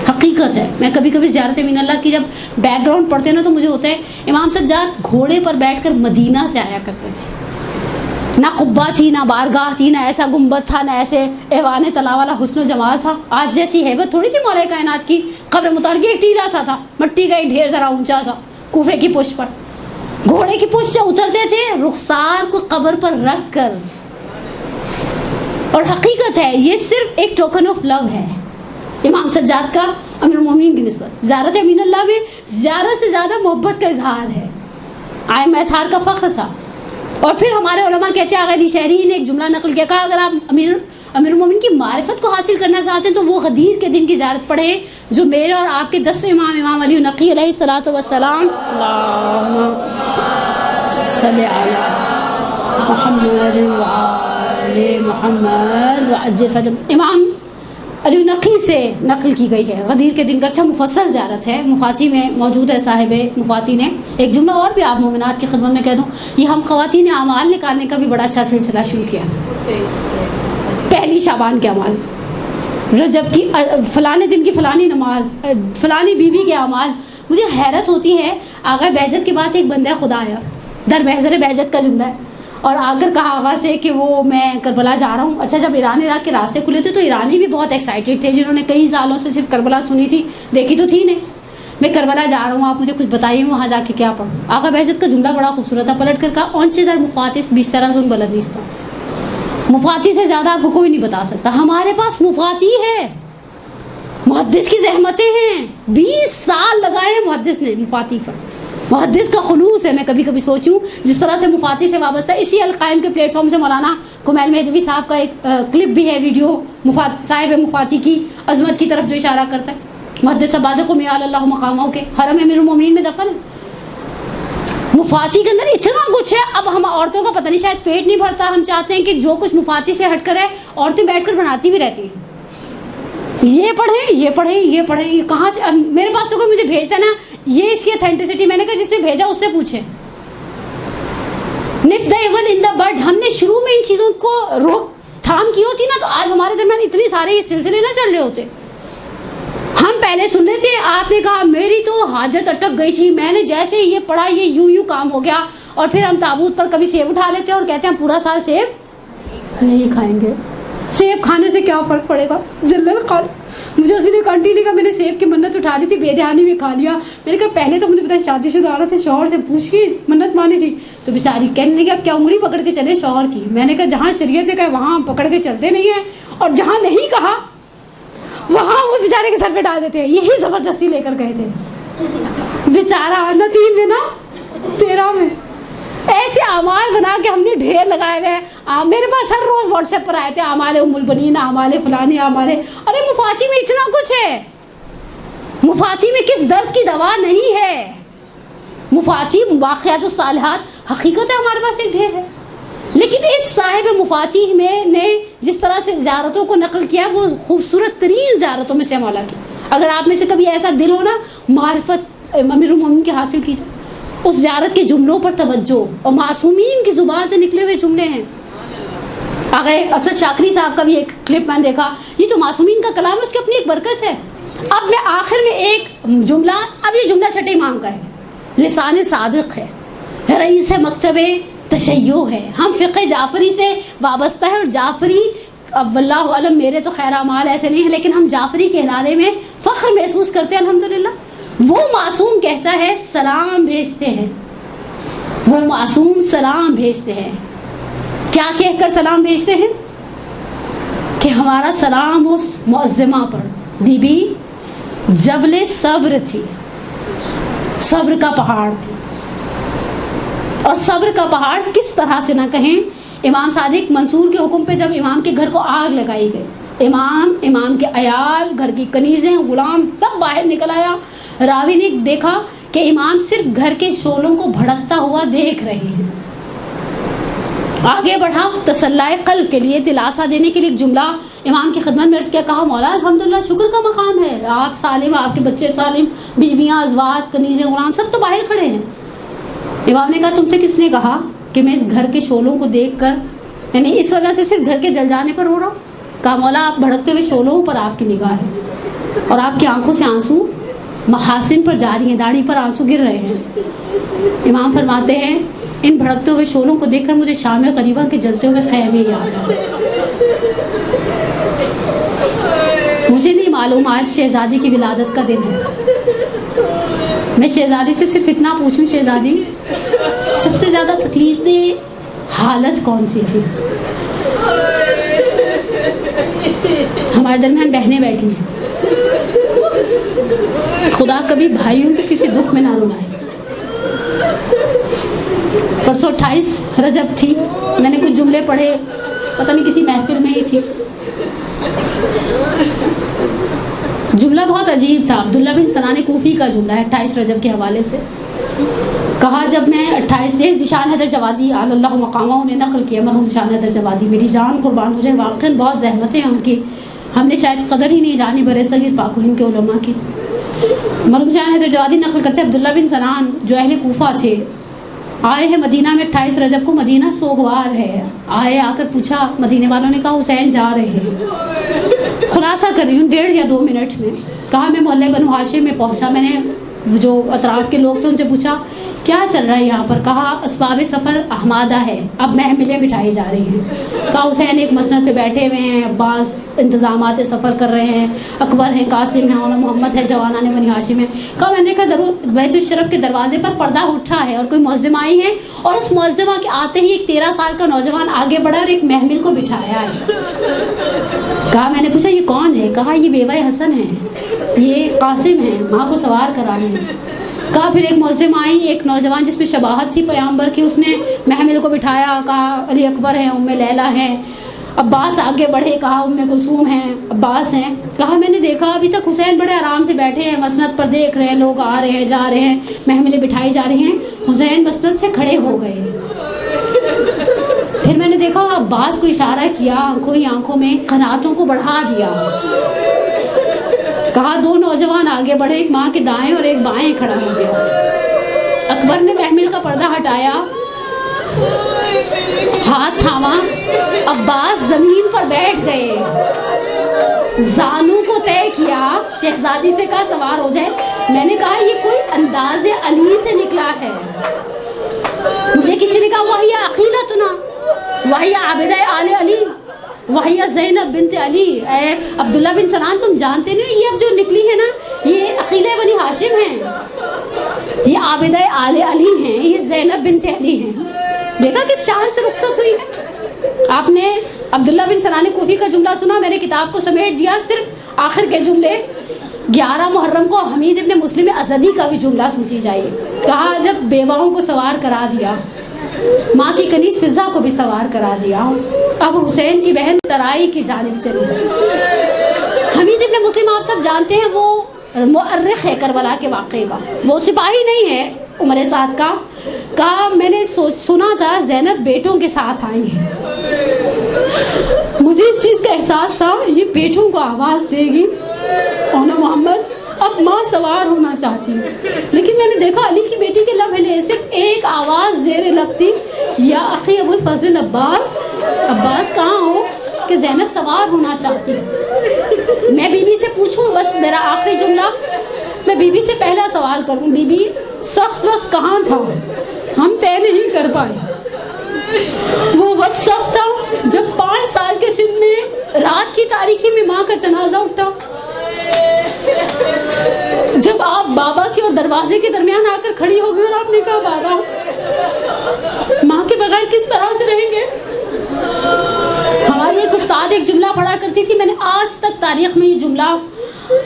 حقیقت ہے. میں کبھی کبھی زیارت امین اللہ کی جب بیک گراؤنڈ پڑھتے ہیں نا تو مجھے ہوتا ہے امام سجاد گھوڑے پر بیٹھ کر مدینہ سے آیا کرتے تھے. نہ قبہ تھی، نہ بارگاہ تھی، نہ ایسا گنبد تھا، نہ ایسے ایوان طلا والا حسن و جمال تھا. آج جیسی ہیبت تھوڑی تھی مولا کائنات کی. قبر متحرک ایک ٹیلا سا تھا، مٹی کا ایک ڈھیر ذرا اونچا سا کوفے کی پشت پر. گھوڑے کی پشت سے اترتے تھے رخسار کو قبر پر رکھ کر. اور حقیقت ہے یہ صرف ایک ٹوکن آف لو ہے امام سجاد کا امیر المومنین کی نسبت. زیارت امین اللہ میں زیادہ سے زیادہ محبت کا اظہار ہے، ائمہ اطہار کا فخر تھا. اور پھر ہمارے علماء کہتے ہیں آغا علی شہری نے ایک جملہ نقل کیا، کہا اگر آپ امیر المومنین کی معرفت کو حاصل کرنا چاہتے ہیں تو وہ غدیر کے دن کی زیارت پڑھیں جو میرے اور آپ کے 10 امام علی نقی علیہ الصلوۃ والسلام اللہم صلی علی محمد وعلی محمد وعجل فرجہ امام علی نقی سے نقل کی گئی ہے. غدیر کے دن کا اچھا مفصل زیارت ہے، مفاتی میں موجود ہے. صاحب مفاتی نے ایک جملہ اور بھی آپ مومنات کی خدمت میں کہہ دوں، یہ ہم خواتین اعمال نکالنے کا بھی بڑا اچھا سلسلہ شروع کیا. پہلی شعبان کے اعمال، رجب کی فلانے دن کی فلانی نماز، فلانی بیوی کے اعمال. مجھے حیرت ہوتی ہے آغا بہجت کے پاس ایک بندہ خدا آیا، در محضر بہجت کا جملہ ہے، اور آ کر کہا آغا سے کہ وہ میں کربلا جا رہا ہوں. اچھا جب ایران عراق کے راستے کھلے تھے تو ایرانی بھی بہت ایکسائٹیڈ تھے جنہوں نے کئی سالوں سے صرف کربلا سنی تھی، دیکھی تو تھی نہیں. میں کربلا جا رہا ہوں، آپ مجھے کچھ بتائیے وہاں جا کے کیا پڑھوں. آغا بہجت کا جملہ بڑا خوبصورت تھا، پلٹ کر کہا اونچے در مفاتس بیشتر از اون بلد نیستم. مفاتی سے زیادہ آپ کو کوئی نہیں بتا سکتا. ہمارے پاس مفاتی ہے، محدث کی زحمتیں ہیں، 20 سال لگائے ہیں محدث نے مفاتی پر. محدث کا خلوص ہے. میں کبھی کبھی سوچوں جس طرح سے مفاتی سے وابستہ ہے. اسی القائم کے پلیٹ فارم سے مولانا کمیل مہدوی صاحب کا ایک کلپ بھی ہے، ویڈیو صاحب مفاتی کی عظمت کی طرف جو اشارہ کرتا ہے. محدث عباس قمی اللہ مقامہ کے حرم امیر المومنین میں دفن ہے. مفاتی کے اندر اتنا کچھ ہے. اب ہم عورتوں کا پتہ نہیں شاید پیٹ نہیں بھرتا، ہم چاہتے ہیں کہ جو کچھ مفاتی سے ہٹ کر ہے عورتیں بیٹھ کر بناتی بھی رہتی ہیں. یہ پڑھیں یہ پڑھیں یہ پڑھیں، یہ کہاں سے؟ میرے پاس تو کوئی مجھے بھیجتا نا، یہ اس کی اتھینٹسٹی میں نے کہا جس نے بھیجا اس سے پوچھیں. نپ دا ایون ان دا بڈ. ہم نے شروع میں ان چیزوں کو روک تھام کی ہوتی نا تو آج ہمارے درمیان اتنے سارے یہ سلسلے نہ چل رہے ہوتے. ہم پہلے سن رہے تھے، آپ نے کہا میری تو حاجت اٹک گئی تھی، میں نے جیسے یہ پڑھا یہ یوں کام ہو گیا. اور پھر ہم تابوت پر کبھی سیب اٹھا لیتے ہیں اور کہتے ہیں پورا سال سیب نہیں کھائیں گے. سیب کھانے سے کیا فرق پڑے گا؟ جلل قال. مجھے اسی نے کنٹینیو کہا میں نے سیب کی منت اٹھا لی تھی، بے دھیانی میں کھا لیا. میں نے کہا پہلے تو مجھے پتا شادی شدہ عورت ہے، شوہر سے پوچھ کے منت مانی تھی. تو بیچاری کہنے لگی اب کیا انگلی پکڑ کے چلے شوہر کی. میں نے کہا جہاں شریعت نے کہا وہاں ہم پکڑ کے چلتے نہیں ہیں، اور جہاں نہیں کہا وہاں وہ بیچارے کے سر پہ ڈال دیتے ہیں. یہی زبردستی لے کر گئے تھے بیچارہ نہ 3 میں نہ 13 میں. ایسے اعمال بنا کے ہم نے ڈھیر لگائے ہوئے ہیں. میرے پاس ہر روز واٹس ایپ پر آئے تھے اعمال ام البنین، اعمال فلانی، اعمال. ارے مفاتی میں اتنا کچھ ہے. مفاتی میں کس درد کی دوا نہیں ہے. مفاتی واقعات و صالحات حقیقت ہے ہمارے پاس ایک ڈھیر ہے، لیکن اس صاحب مفاتیح میں نے جس طرح سے زیارتوں کو نقل کیا وہ خوبصورت ترین زیارتوں میں سے مولا کی. اگر آپ میں سے کبھی ایسا دل ہو نا معرفت امیر المومنین کی حاصل کی جائے، اس زیارت کے جملوں پر توجہ، اور معصومین کی زبان سے نکلے ہوئے جملے ہیں. آگے اسد شاکری صاحب کا بھی ایک کلپ میں نے دیکھا، یہ جو معصومین کا کلام ہے اس کی اپنی ایک برکت ہے. اب میں آخر میں ایک جملہ، اب یہ جملہ چھٹے امام کا ہے، لسان صادق ہے، رئیس مکتب تشیع ہے، ہم فقہ جعفری سے وابستہ ہے، اور جعفری اب واللہ علم میرے تو خیر اعمال ایسے نہیں ہیں، لیکن ہم جعفری کہلانے میں فخر محسوس کرتے ہیں الحمدللہ. وہ معصوم کہتا ہے سلام بھیجتے ہیں، وہ معصوم سلام بھیجتے ہیں. کیا کہہ کر سلام بھیجتے ہیں؟ کہ ہمارا سلام اس معظمہ پر، بی بی جبل صبر تھی، صبر کا پہاڑ تھی. اور صبر کا پہاڑ کس طرح سے نہ کہیں. امام صادق منصور کے حکم پہ جب امام کے گھر کو آگ لگائی گئی، امام کے عیال، گھر کی کنیزیں، غلام سب باہر نکل آیا. راوی نے دیکھا کہ امام صرف گھر کے شعلوں کو بھڑکتا ہوا دیکھ رہے ہیں. آگے بڑھا تسلائے قلب کے لیے، دلاسا دینے کے لیے ایک جملہ امام کی خدمت میں عرض کیا، کہا مولا الحمدللہ شکر کا مقام ہے، آپ سالم، آپ کے بچے سالم، بیویاں، ازواج، کنیزیں، غلام سب تو باہر کھڑے ہیں. امام نے کہا تم سے کس نے کہا کہ میں اس گھر کے شعلوں کو دیکھ کر، یعنی اس وجہ سے صرف گھر کے جل جانے پر رو رہا ہوں؟ کہا مولا آپ بھڑکتے ہوئے شعلوں پر آپ کی نگاہ ہے، اور آپ کی آنکھوں سے آنسو محاسن پر جاری ہیں، داڑھی پر آنسو گر رہے ہیں. امام فرماتے ہیں ان بھڑکتے ہوئے شعلوں کو دیکھ کر مجھے شام غریبہ کے جلتے ہوئے خیمے یاد آئے. مجھے نہیں معلوم آج شہزادی کی ولادت کا دن ہے. میں شہزادی سے صرف اتنا پوچھوں، شہزادی سب سے زیادہ تکلیف دہ حالت کون سی تھی؟ ہمارے درمیان بہنیں بیٹھی ہیں، خدا کبھی بھائیوں کے کسی دکھ میں نہ رلائے. پرسوں 28 رجب تھی، میں نے کچھ جملے پڑھے، پتہ نہیں کسی محفل میں ہی تھی. جملہ بہت عجیب تھا، عبداللہ بن سنان کوفی کا جملہ ہے 28 رجب کے حوالے سے. کہا جب میں 28 ذیشان حیدر جوادی علی اللہ مقامہ نے نقل کیا، مرحوم ذیشان حیدر جوادی، میری جان قربان ہو جائے، واقعاً بہت زحمتیں ہیں ان کی، ہم نے شاید قدر ہی نہیں جانی برے صغیر پاک و ہند کے علماء کی. مرحوم ذیشان حیدر جوادی نقل کرتے عبداللہ بن سنان جو اہل کوفہ تھے، آئے ہیں مدینہ میں 28 رجب کو، مدینہ سوگوار ہے. آئے، آ کر پوچھا، مدینے والوں نے کہا حسین جا رہے ہیں. خلاصہ کر رہی ہوں 1.5 یا 2 منٹ میں. کہا میں محلے بنو ہاشم میں پہنچا، میں نے جو اطراف کے لوگ تھے ان سے پوچھا کیا چل رہا ہے یہاں پر؟ کہا اسباب سفر احمادہ ہے، اب محملیں بٹھائی جا رہی ہیں. کہا حسین ایک مسند پہ بیٹھے ہوئے ہیں، عباس انتظامات سفر کر رہے ہیں، اکبر ہیں، قاسم ہیں، مولانا محمد ہے، جوانان بنی ہاشم ہیں. کہا میں نے دیکھا بیت الشرف کے دروازے پر پردہ اٹھا ہے اور کوئی معظم آئی ہیں، اور اس معظمہ کے آتے ہی ایک 13 سال کا نوجوان آگے بڑھا اور ایک محمل کو بٹھایا ہے. کہا میں نے پوچھا یہ کون ہے؟ کہا یہ بیوہ حسن ہے، یہ قاسم ہیں، ماں کو سوار کرا رہے ہیں. کہا پھر ایک معظم آئی، ایک نوجوان جس میں شباہت تھی پیغمبر کی، اس نے محمل کو بٹھایا. کہا علی اکبر ہیں، ام لیلہ ہیں. عباس آگے بڑھے، کہا ام کلثوم ہیں، عباس ہیں. کہا میں نے دیکھا ابھی تک حسین بڑے آرام سے بیٹھے ہیں، مسند پر دیکھ رہے ہیں، لوگ آ رہے ہیں جا رہے ہیں، محملیں بٹھائی جا رہی ہیں. حسین مسند سے کھڑے ہو گئے. پھر میں نے دیکھا عباس کو اشارہ کیا، آنکھوں ہی آنکھوں میں قناتوں کو بڑھا دیا. کہا 2 نوجوان آگے بڑھے، ایک ماں کے دائیں اور ایک بائیں کھڑا ہو گیا. اکبر نے محمل کا پردہ ہٹایا، ہاتھ تھاما، عباس زمین پر بیٹھ گئے، زانوں کو طے کیا، شہزادی سے کہا سوار ہو جائے. میں نے کہا یہ کوئی انداز علی سے نکلا ہے. مجھے کسی نے کہا وہی عقیلتنا، وہی عابدہ آل علی، وہی زینب بنت علی. اے عبداللہ بن سنان تم جانتے نہیں یہ اب جو نکلی ہے نا یہ عقیلہ بنی ہاشم ہیں، یہ عابدہ آل علی ہیں، یہ زینب بنت علی ہیں. دیکھا کس شان سے رخصت ہوئی ہے. آپ نے عبداللہ بن سنان کوفی کا جملہ سنا، میں نے کتاب کو سمیٹ دیا صرف آخر کے جملے. 11 محرم کو حمید ابن مسلم ازدی کا بھی جملہ سنتی جائیے. کہا جب بیواؤں کو سوار کرا دیا، ماں کی کنیز فضا کو بھی سوار کرا دیا، اب حسین کی بہن ترائی کی جانب چلی گئی. حمید ابن مسلم آپ سب جانتے ہیں، وہ مؤرخ ہے کربلا کے واقعے کا. وہ سپاہی نہیں ہے، عمر سعد کا، کہا میں نے سنا تھا زینب بیٹوں کے ساتھ آئی ہے، مجھے اس چیز کا احساس تھا یہ بیٹوں کو آواز دے گی اور محمد اب ماں سوار ہونا چاہتی ہوں، لیکن میں نے دیکھا علی کی بیٹی کے لب ہلے، صرف ایک آواز زیر لب تھی، یا اخی ابو الفضل عباس، عباس کہاں ہو کہ زینب سوار ہونا چاہتی ہے۔ میں بی بی سے پوچھوں، بس میرا آخری جملہ، میں بی بی سے پہلا سوال کروں، بی بی سخت وقت کہاں تھا ہم طے نہیں کر پائے؟ وہ وقت سخت تھا جب 5 سال کے سن میں رات کی تاریکی میں ماں کا جنازہ اٹھا، جب آپ بابا کے اور دروازے کے درمیان آ کر کھڑی ہو گئی اور آپ نے کہا بابا ماں کے بغیر کس طرح سے رہیں گے؟ ہماری ایک استاد ایک جملہ پڑھا کرتی تھی، میں نے آج تک تاریخ میں یہ جملہ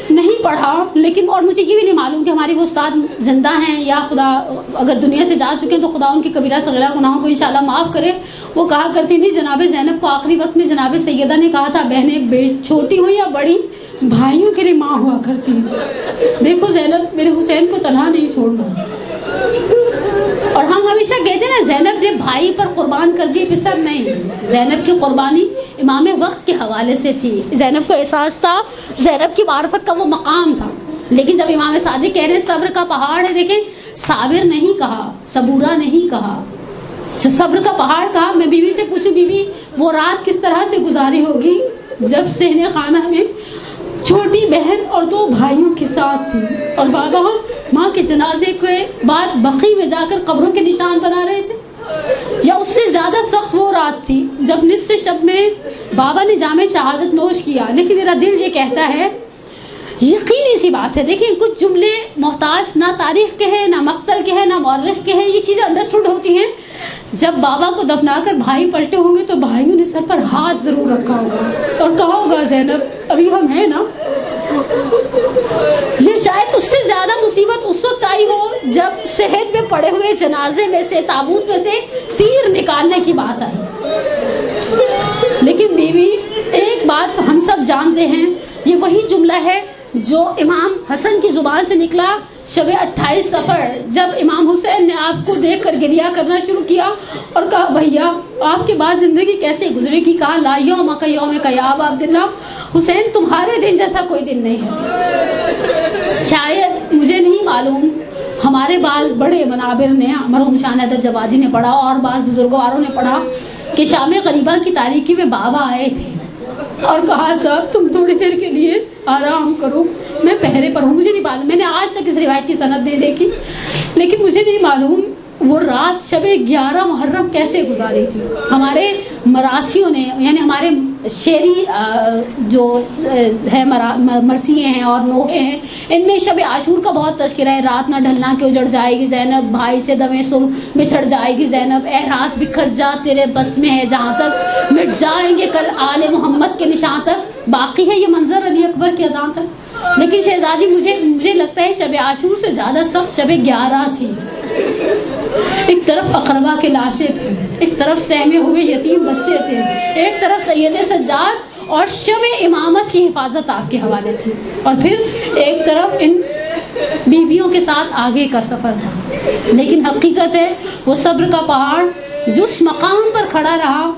نہیں پڑھا، لیکن اور مجھے یہ بھی نہیں معلوم کہ ہماری وہ استاد زندہ ہیں یا خدا اگر دنیا سے جا چکے ہیں تو خدا ان کی کبیرہ صغیرہ گناہوں کو انشاءاللہ معاف کرے۔ وہ کہا کرتی تھی جناب زینب کو آخری وقت میں جناب سیدہ نے کہا تھا بہنیں چھوٹی ہوں یا بڑی بھائیوں کے لیے ماں ہوا کرتی ہیں، دیکھو زینب میرے حسین کو تنہا نہیں چھوڑنا۔ اور ہم ہمیشہ کہتے ہیں نا زینب نے بھائی پر قربان کر دیے پسر، نہیں، زینب کی قربانی امام وقت کے حوالے سے تھی، زینب کو احساس تھا، زینب کی معرفت کا وہ مقام تھا، لیکن جب امام صادق کہہ رہے ہیں صبر کا پہاڑ ہے، دیکھیں صابر نہیں کہا، صبورہ نہیں کہا، صبر کا پہاڑ کہا۔ میں بیوی سے پوچھوں بیوی وہ رات کس طرح سے گزاری ہوگی جب صحن خانہ میں چھوٹی بہن اور 2 بھائیوں کے ساتھ تھی اور بابا ماں کے جنازے کے بعد بقیع میں جا کر قبروں کے نشان بنا رہے تھے، یا اس سے زیادہ سخت وہ رات تھی جب نصف شب میں بابا نے جام شہادت نوش کیا، لیکن میرا دل یہ کہتا ہے یقینی سی بات ہے، دیکھیں کچھ جملے محتاج نہ تاریخ کے ہیں، نہ مقتل کے ہیں، نہ مورخ کے ہیں، یہ چیزیں انڈرسٹوڈ ہوتی ہیں جب بابا کو دفنا کر بھائی پلٹے ہوں گے تو بھائیوں نے سر پر ہاتھ ضرور رکھا ہوگا اور کہا ہوگا زینب ابھی ہم ہیں نا۔ یہ شاید اس سے زیادہ مصیبت اس وقت آئی ہو جب صحن میں پڑے ہوئے جنازے میں سے تابوت میں سے تیر نکالنے کی بات آئی، لیکن بیوی ایک بات ہم سب جانتے ہیں، یہ وہی جملہ ہے جو امام حسن کی زبان سے نکلا شب 28 صفر، جب امام حسین نے آپ کو دیکھ کر گریہ کرنا شروع کیا اور کہا بھیا آپ کے بعد زندگی کیسے گزرے گی؟ کہا لا یوم کا یوم کا یا ابا عبداللہ، حسین تمہارے دن جیسا کوئی دن نہیں ہے۔ شاید مجھے نہیں معلوم، ہمارے بعض بڑے منابر نے، مرحوم شاہ حیدر جوادی نے پڑھا اور بعض بزرگواروں نے پڑھا کہ شام غریبہ کی تاریکی میں بابا آئے تھے اور کہا تھا تم تھوڑی دیر کے لیے آرام کرو، میں پہرے پر ہوں۔ مجھے نہیں معلوم، میں نے آج تک اس روایت کی سند نہیں دیکھی، لیکن مجھے نہیں معلوم وہ رات شب 11 محرم کیسے گزاری تھی۔ ہمارے مراسیوں نے، یعنی ہمارے شعری جو ہیں مرثیے ہیں اور نوحے ہیں، ان میں شب عاشور کا بہت تذکرہ ہے، رات نہ ڈھلنا کہ اجڑ جائے گی زینب، بھائی سے دمیں صبح بچھڑ جائے گی زینب، اے رات بکھر جا تیرے بس میں ہے جہاں تک، مٹ جائیں گے کل آل محمد کے نشان تک، باقی ہے یہ منظر علی اکبر کے اذان تک۔ لیکن شہزادی مجھے لگتا ہے شب عاشور سے زیادہ سخت شب 11 تھی۔ ایک طرف اقربا کے لاشیں تھے، ایک طرف سہمے ہوئے یتیم بچے تھے، ایک طرف سید سجاد اور شب امامت کی حفاظت آپ کے حوالے تھی، اور پھر ایک طرف ان بیویوں کے ساتھ آگے کا سفر تھا۔ لیکن حقیقت ہے وہ صبر کا پہاڑ جس مقام پر کھڑا رہا،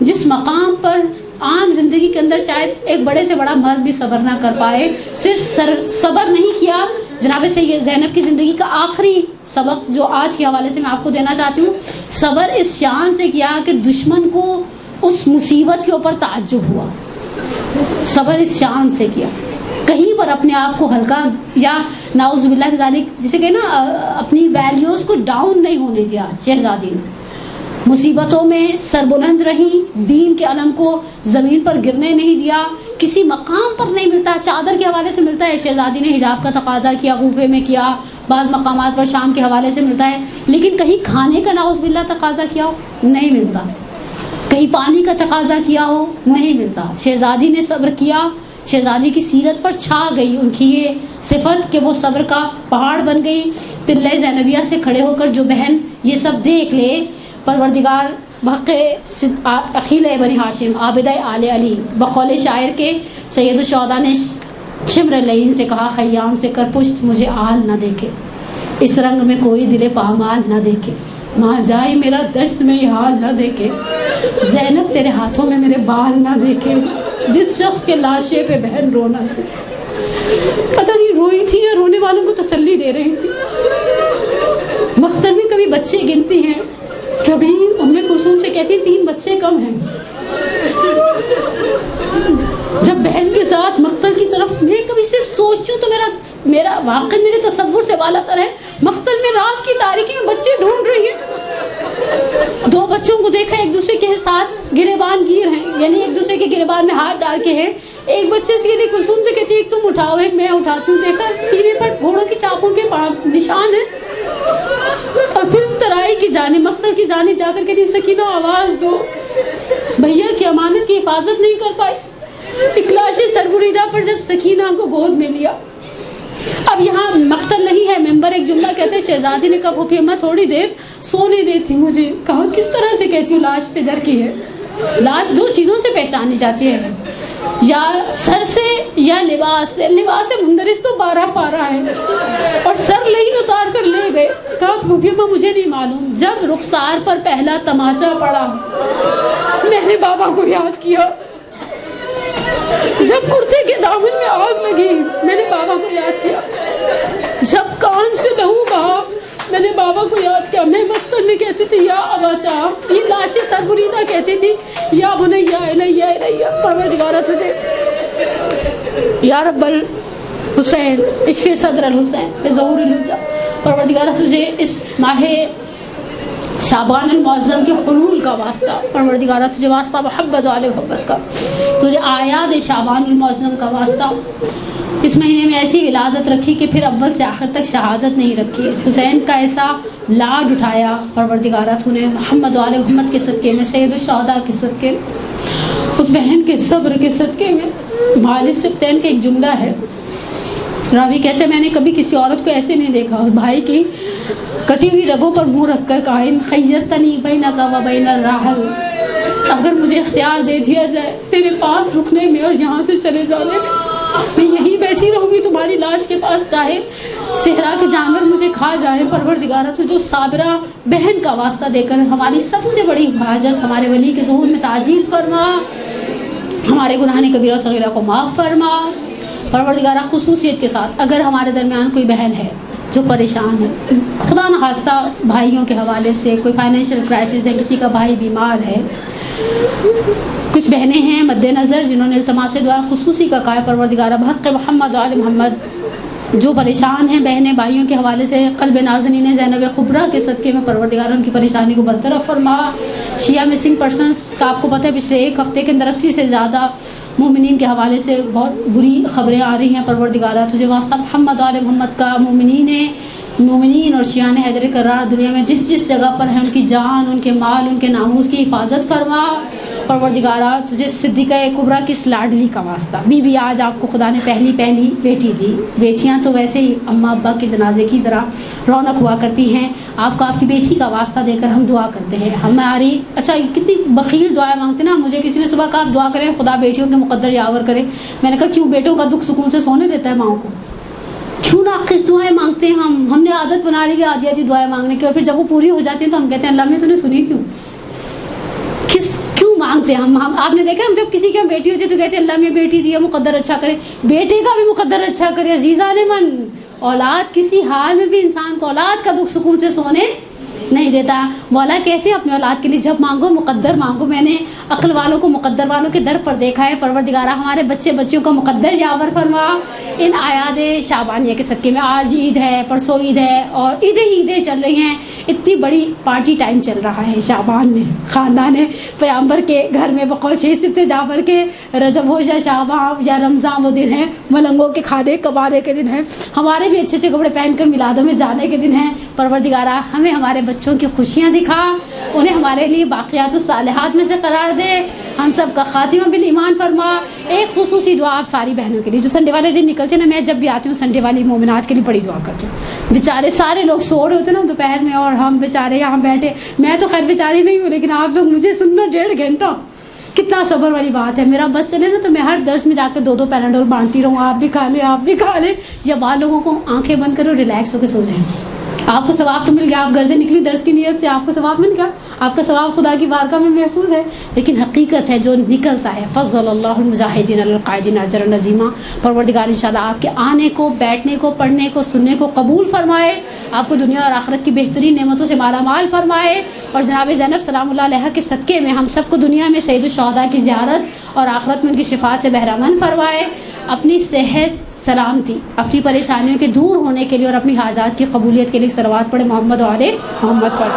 جس مقام پر عام زندگی کے اندر شاید ایک بڑے سے بڑا مرد بھی صبر نہ کر پائے، صرف صبر نہیں کیا۔ جناب سید زینب کی زندگی کا آخری سبق جو آج کے حوالے سے میں آپ کو دینا چاہتی ہوں، صبر اس شان سے کیا کہ دشمن کو اس مصیبت کے اوپر تعجب ہوا، صبر اس شان سے کیا، کہیں پر اپنے آپ کو ہلکا یا نعوذ باللہ من ذالک جسے کہ نا اپنی ویلیوز کو ڈاؤن نہیں ہونے دیا۔ شہزادی نے مصیبتوں میں سربلند رہی، دین کے علم کو زمین پر گرنے نہیں دیا، کسی مقام پر نہیں ملتا، چادر کے حوالے سے ملتا ہے شہزادی نے حجاب کا تقاضا کیا، غوفے میں کیا، بعض مقامات پر شام کے حوالے سے ملتا ہے، لیکن کہیں کھانے کا نعوذ باللہ تقاضا کیا ہو نہیں ملتا، کہیں پانی کا تقاضا کیا ہو نہیں ملتا۔ شہزادی نے صبر کیا، شہزادی کی سیرت پر چھا گئی ان کی یہ صفت کہ وہ صبر کا پہاڑ بن گئی۔ پلہ زینبیہ سے کھڑے ہو کر جو بہن یہ سب دیکھ لے، پروردگار بحق اخیل بنی ہاشم عابدہ آل علی، بقول شاعر کے سید الشہداء نے شمر لعین سے کہا خیام سے کر پشت مجھے آل نہ دیکھے، اس رنگ میں کوئی دل پامال نہ دیکھے، ماں جائے میرا دشت میں یہ حال نہ دیکھے، زینب تیرے ہاتھوں میں میرے بال نہ دیکھے، جس شخص کے لاشے پہ بہن رونا تھی۔ پتہ نہیں روئی تھی یا رونے والوں کو تسلی دے رہی تھی۔ مقتل میں کبھی بچے گنتی ہیں، کبھی ام کلثوم سے کہتی ہیں 3 بچے کم ہیں۔ جب بہن کے ساتھ مقتل کی طرف میں کبھی صرف سوچتی ہوں تو میرا واقعی میرے تصور سے والا تر ہے، مقتل میں رات کی تاریکی میں بچے ڈھونڈ رہی ہیں۔ 2 بچوں کو دیکھا ایک دوسرے کے ساتھ گریبان گیر ہیں، یعنی ایک دوسرے کے گریبان میں ہاتھ ڈال کے ہیں۔ ایک بچے سے کہتی کلثوم سے کہتی ایک تم اٹھاؤ ایک میں اٹھاتی ہوں، دیکھا سینے پر گھوڑوں کی چاپوں کے نشان ہیں۔ اور پھر ترائی کی جانب مقتل کی جانب جا کر کہتی سکینہ آواز دو، بھیا کی امانت کی حفاظت نہیں کر پائی۔ اکلاش سربریدہ پر جب سکینہ کو گود میں لیا، اب یہاں مقتل نہیں ہے، ممبر ایک جملہ کہتے ہیں شہزادی نے کہا پھوپھی اماں تھوڑی دیر سونے دیتی مجھے۔ کہا کس طرح سے کہتی ہوں، لاش پہ در کی ہے۔ لاش 2 چیزوں سے پہچانی جاتی ہے، یا سر سے یا لباس سے۔ لباس مندرس تو 12 پارہ ہے، اور سر نہیں اتار کر لے گئے۔ کہا پھوپھی اماں مجھے نہیں معلوم، جب رخسار پر پہلا تماچا پڑا میں نے بابا کو یاد کیا، جب کرتے کے دامن میں آگ لگی میں نے بابا کو یاد کیا، جب کان سے لہو بہا میں نے بابا کو یاد کیا۔ میں مقتل میں کہتی تھی یا اباتا، یہ لاش سربریدہ کہتی تھی یا بنیا الیہ الیہ، پروردگارہ تجھے یا رب الحسین اشفی صدر الحسین بظہور الحجہ، پروردگارہ تجھے اس ماہ شعبان المعظم کے حلول کا واسطہ، پروردگارہ تجھے واسطہ محبت والے محبت کا، تجھے آیات شعبان المعظم کا واسطہ، اس مہینے میں ایسی ولادت رکھی کہ پھر اول سے آخر تک شہادت نہیں رکھی۔ حسین کا ایسا لاڈ اٹھایا پروردگارہ تو نے محمد والے محمد کے صدقے میں، سید الشہداء کے صدقے میں، اس بہن کے صبر کے صدقے میں۔ مالک سبتین کا ایک جملہ ہے، راوی کہتے ہیں میں نے کبھی کسی عورت کو ایسے نہیں دیکھا، بھائی کی کٹی ہوئی رگوں پر منہ رکھ کر کہا ان خیرتنی بینک و بین الرحل، اگر مجھے اختیار دے دیا جائے تیرے پاس رکنے میں اور یہاں سے چلے جانے میں یہیں بیٹھی رہوں گی تمہاری لاش کے پاس، چاہے صحرا کے جانور مجھے کھا جائیں۔ پروردگارہ تو جو صابرہ بہن کا واسطہ دے کر ہماری سب سے بڑی حاجت ہمارے ولی کے ظہور میں تعجیل فرما، ہمارے گناہ کبیرہ و صغیرہ کو معاف فرما۔ پروردگارہ خصوصیت کے ساتھ اگر ہمارے درمیان کوئی بہن ہے جو پریشان ہے، خدا نخواستہ بھائیوں کے حوالے سے کوئی فائنینشیل کرائسس ہے، کسی کا بھائی بیمار ہے، کچھ بہنیں ہیں مد نظر جنہوں نے التماس دعا خصوصی کا کہا ہے، پروردگارہ بحق محمد و آل محمد جو پریشان ہیں بہنیں بھائیوں کے حوالے سے، قلب نازنین زینب کبریٰ کے صدقے میں پروردگارہ ان کی پریشانی کو برطرف فرما۔ شیعہ مسنگ پرسنز کا آپ کو پتہ ہے پچھلے 1 ہفتے کے اندر 80 سے زیادہ مومنین کے حوالے سے بہت بری خبریں آ رہی ہیں، پروردگارہ تجھے واسطہ محمد آل محمد کا مومنین اور شیعان حیدر کرار دنیا میں جس جس جگہ پر ہیں ان کی جان، ان کے مال، ان کے ناموس کی حفاظت فرما۔ پروردگارہ تجھے صدیقہ کبریٰ کی اس لاڈلی کا واسطہ، بی آج آپ کو خدا نے پہلی بیٹی دی، بیٹیاں تو ویسے ہی اماں ابا کے جنازے کی ذرا رونق ہوا کرتی ہیں، آپ کو آپ کی بیٹی کا واسطہ دے کر ہم دعا کرتے ہیں۔ ہماری اچھا کتنی بخیل دعائیں مانگتے ہیں نا، مجھے کسی نے صبح کہا آپ دعا کریں خدا بیٹیوں کے مقدر یاور کرے، میں نے کہا کیوں، بیٹوں کا دکھ سکون سے سونے دیتا ہے ماؤں کو، کیوں ناقص دعائیں مانگتے ہیں ہم نے عادت بنا لی آدھی دعائیں مانگنے کی، اور پھر جب وہ پوری ہو جاتی ہیں تو ہم کہتے ہیں اللہ نے تو نے سنی کیوں مانگتے ہیں ہم آپ نے دیکھا ہم جب کسی کی بیٹی ہوتی ہے تو کہتے ہیں اللہ میں بیٹی دیا مقدر اچھا کرے، بیٹے کا بھی مقدر اچھا کرے۔ عزیزان من، اولاد کسی حال میں بھی انسان کو اولاد کا دکھ سکون سے سونے نہیں دیتا۔ مولا کہتے ہیں اپنے اولاد کے لیے جب مانگو مقدر مانگو، میں نے عقل والوں کو مقدر والوں کے در پر دیکھا ہے، پروردگارہ ہمارے بچوں کا مقدر یاور فرما۔ ان آیات شعبانیہ کے صدقے میں آج عید ہے، پرسوں عید ہے، اور عیدیں چل رہی ہیں، اتنی بڑی پارٹی ٹائم چل رہا ہے شعبان میں، خاندان پیغمبر کے گھر میں بقول 6 سبت جعفر کے رجب ہو یا شعبان یا رمضان وہ دن ہے، ملنگوں کے کھانے کمانے کے دن ہے، ہمارے بھی اچھے کپڑے پہن کر میلادوں میں جانے کے دن ہیں۔ پروردگارہ ہمیں ہمارے بچوں کی خوشیاں دکھا، انہیں ہمارے لیے باقیات الصالحات میں سے قرار دے، ہم سب کا خاتمہ بالایمان فرما۔ ایک خصوصی دعا آپ ساری بہنوں کے لیے جو سنڈے والے دن نکلتے ہیں نا، میں جب بھی آتی ہوں سنڈے والی مومنات کے لیے بڑی دعا کرتی ہوں، بیچارے سارے لوگ سو رہے ہوتے ہیں نا دوپہر میں اور ہم بیچارے یہاں بیٹھے، میں تو خیر بیچاری نہیں ہوں لیکن آپ لوگ مجھے سننا 1.5 گھنٹہ، کتنا صبر والی بات ہے۔ میرا بس چلے نا تو میں ہر درس میں جا کر 2 پیراڈول باندھتی رہوں، آپ بھی کھا لیں آپ بھی کھا لیں، یا بعض لوگوں کو آنکھیں بند کرو ریلیکس ہو کے سو جائیں۔ آپ کو ثواب تو مل گیا, آپ گھر سے نکلی درس کی نیت سے, آپ کو ثواب مل گیا, آپ کا ثواب خدا کی بارگاہ میں محفوظ ہے. لیکن حقیقت ہے جو نکلتا ہے, فضل اللہ المجاہدین علی القاعدین اجرا عظیما. پروردگار انشاءاللہ آپ کے آنے کو, بیٹھنے کو, پڑھنے کو, سننے کو قبول فرمائے, آپ کو دنیا اور آخرت کی بہترین نعمتوں سے مالا مال فرمائے, اور جناب زینب سلام اللہ علیہ کے صدقے میں ہم سب کو دنیا میں سید الشہداء کی زیارت اور آخرت میں ان کی شفاعت سے بہرامند فرمائے. اپنی صحت, سلامتی, اپنی پریشانیوں کے دور ہونے کے لیے اور اپنی حاجات کی قبولیت کے لیے صلوات پڑھے محمد و آل محمد پر.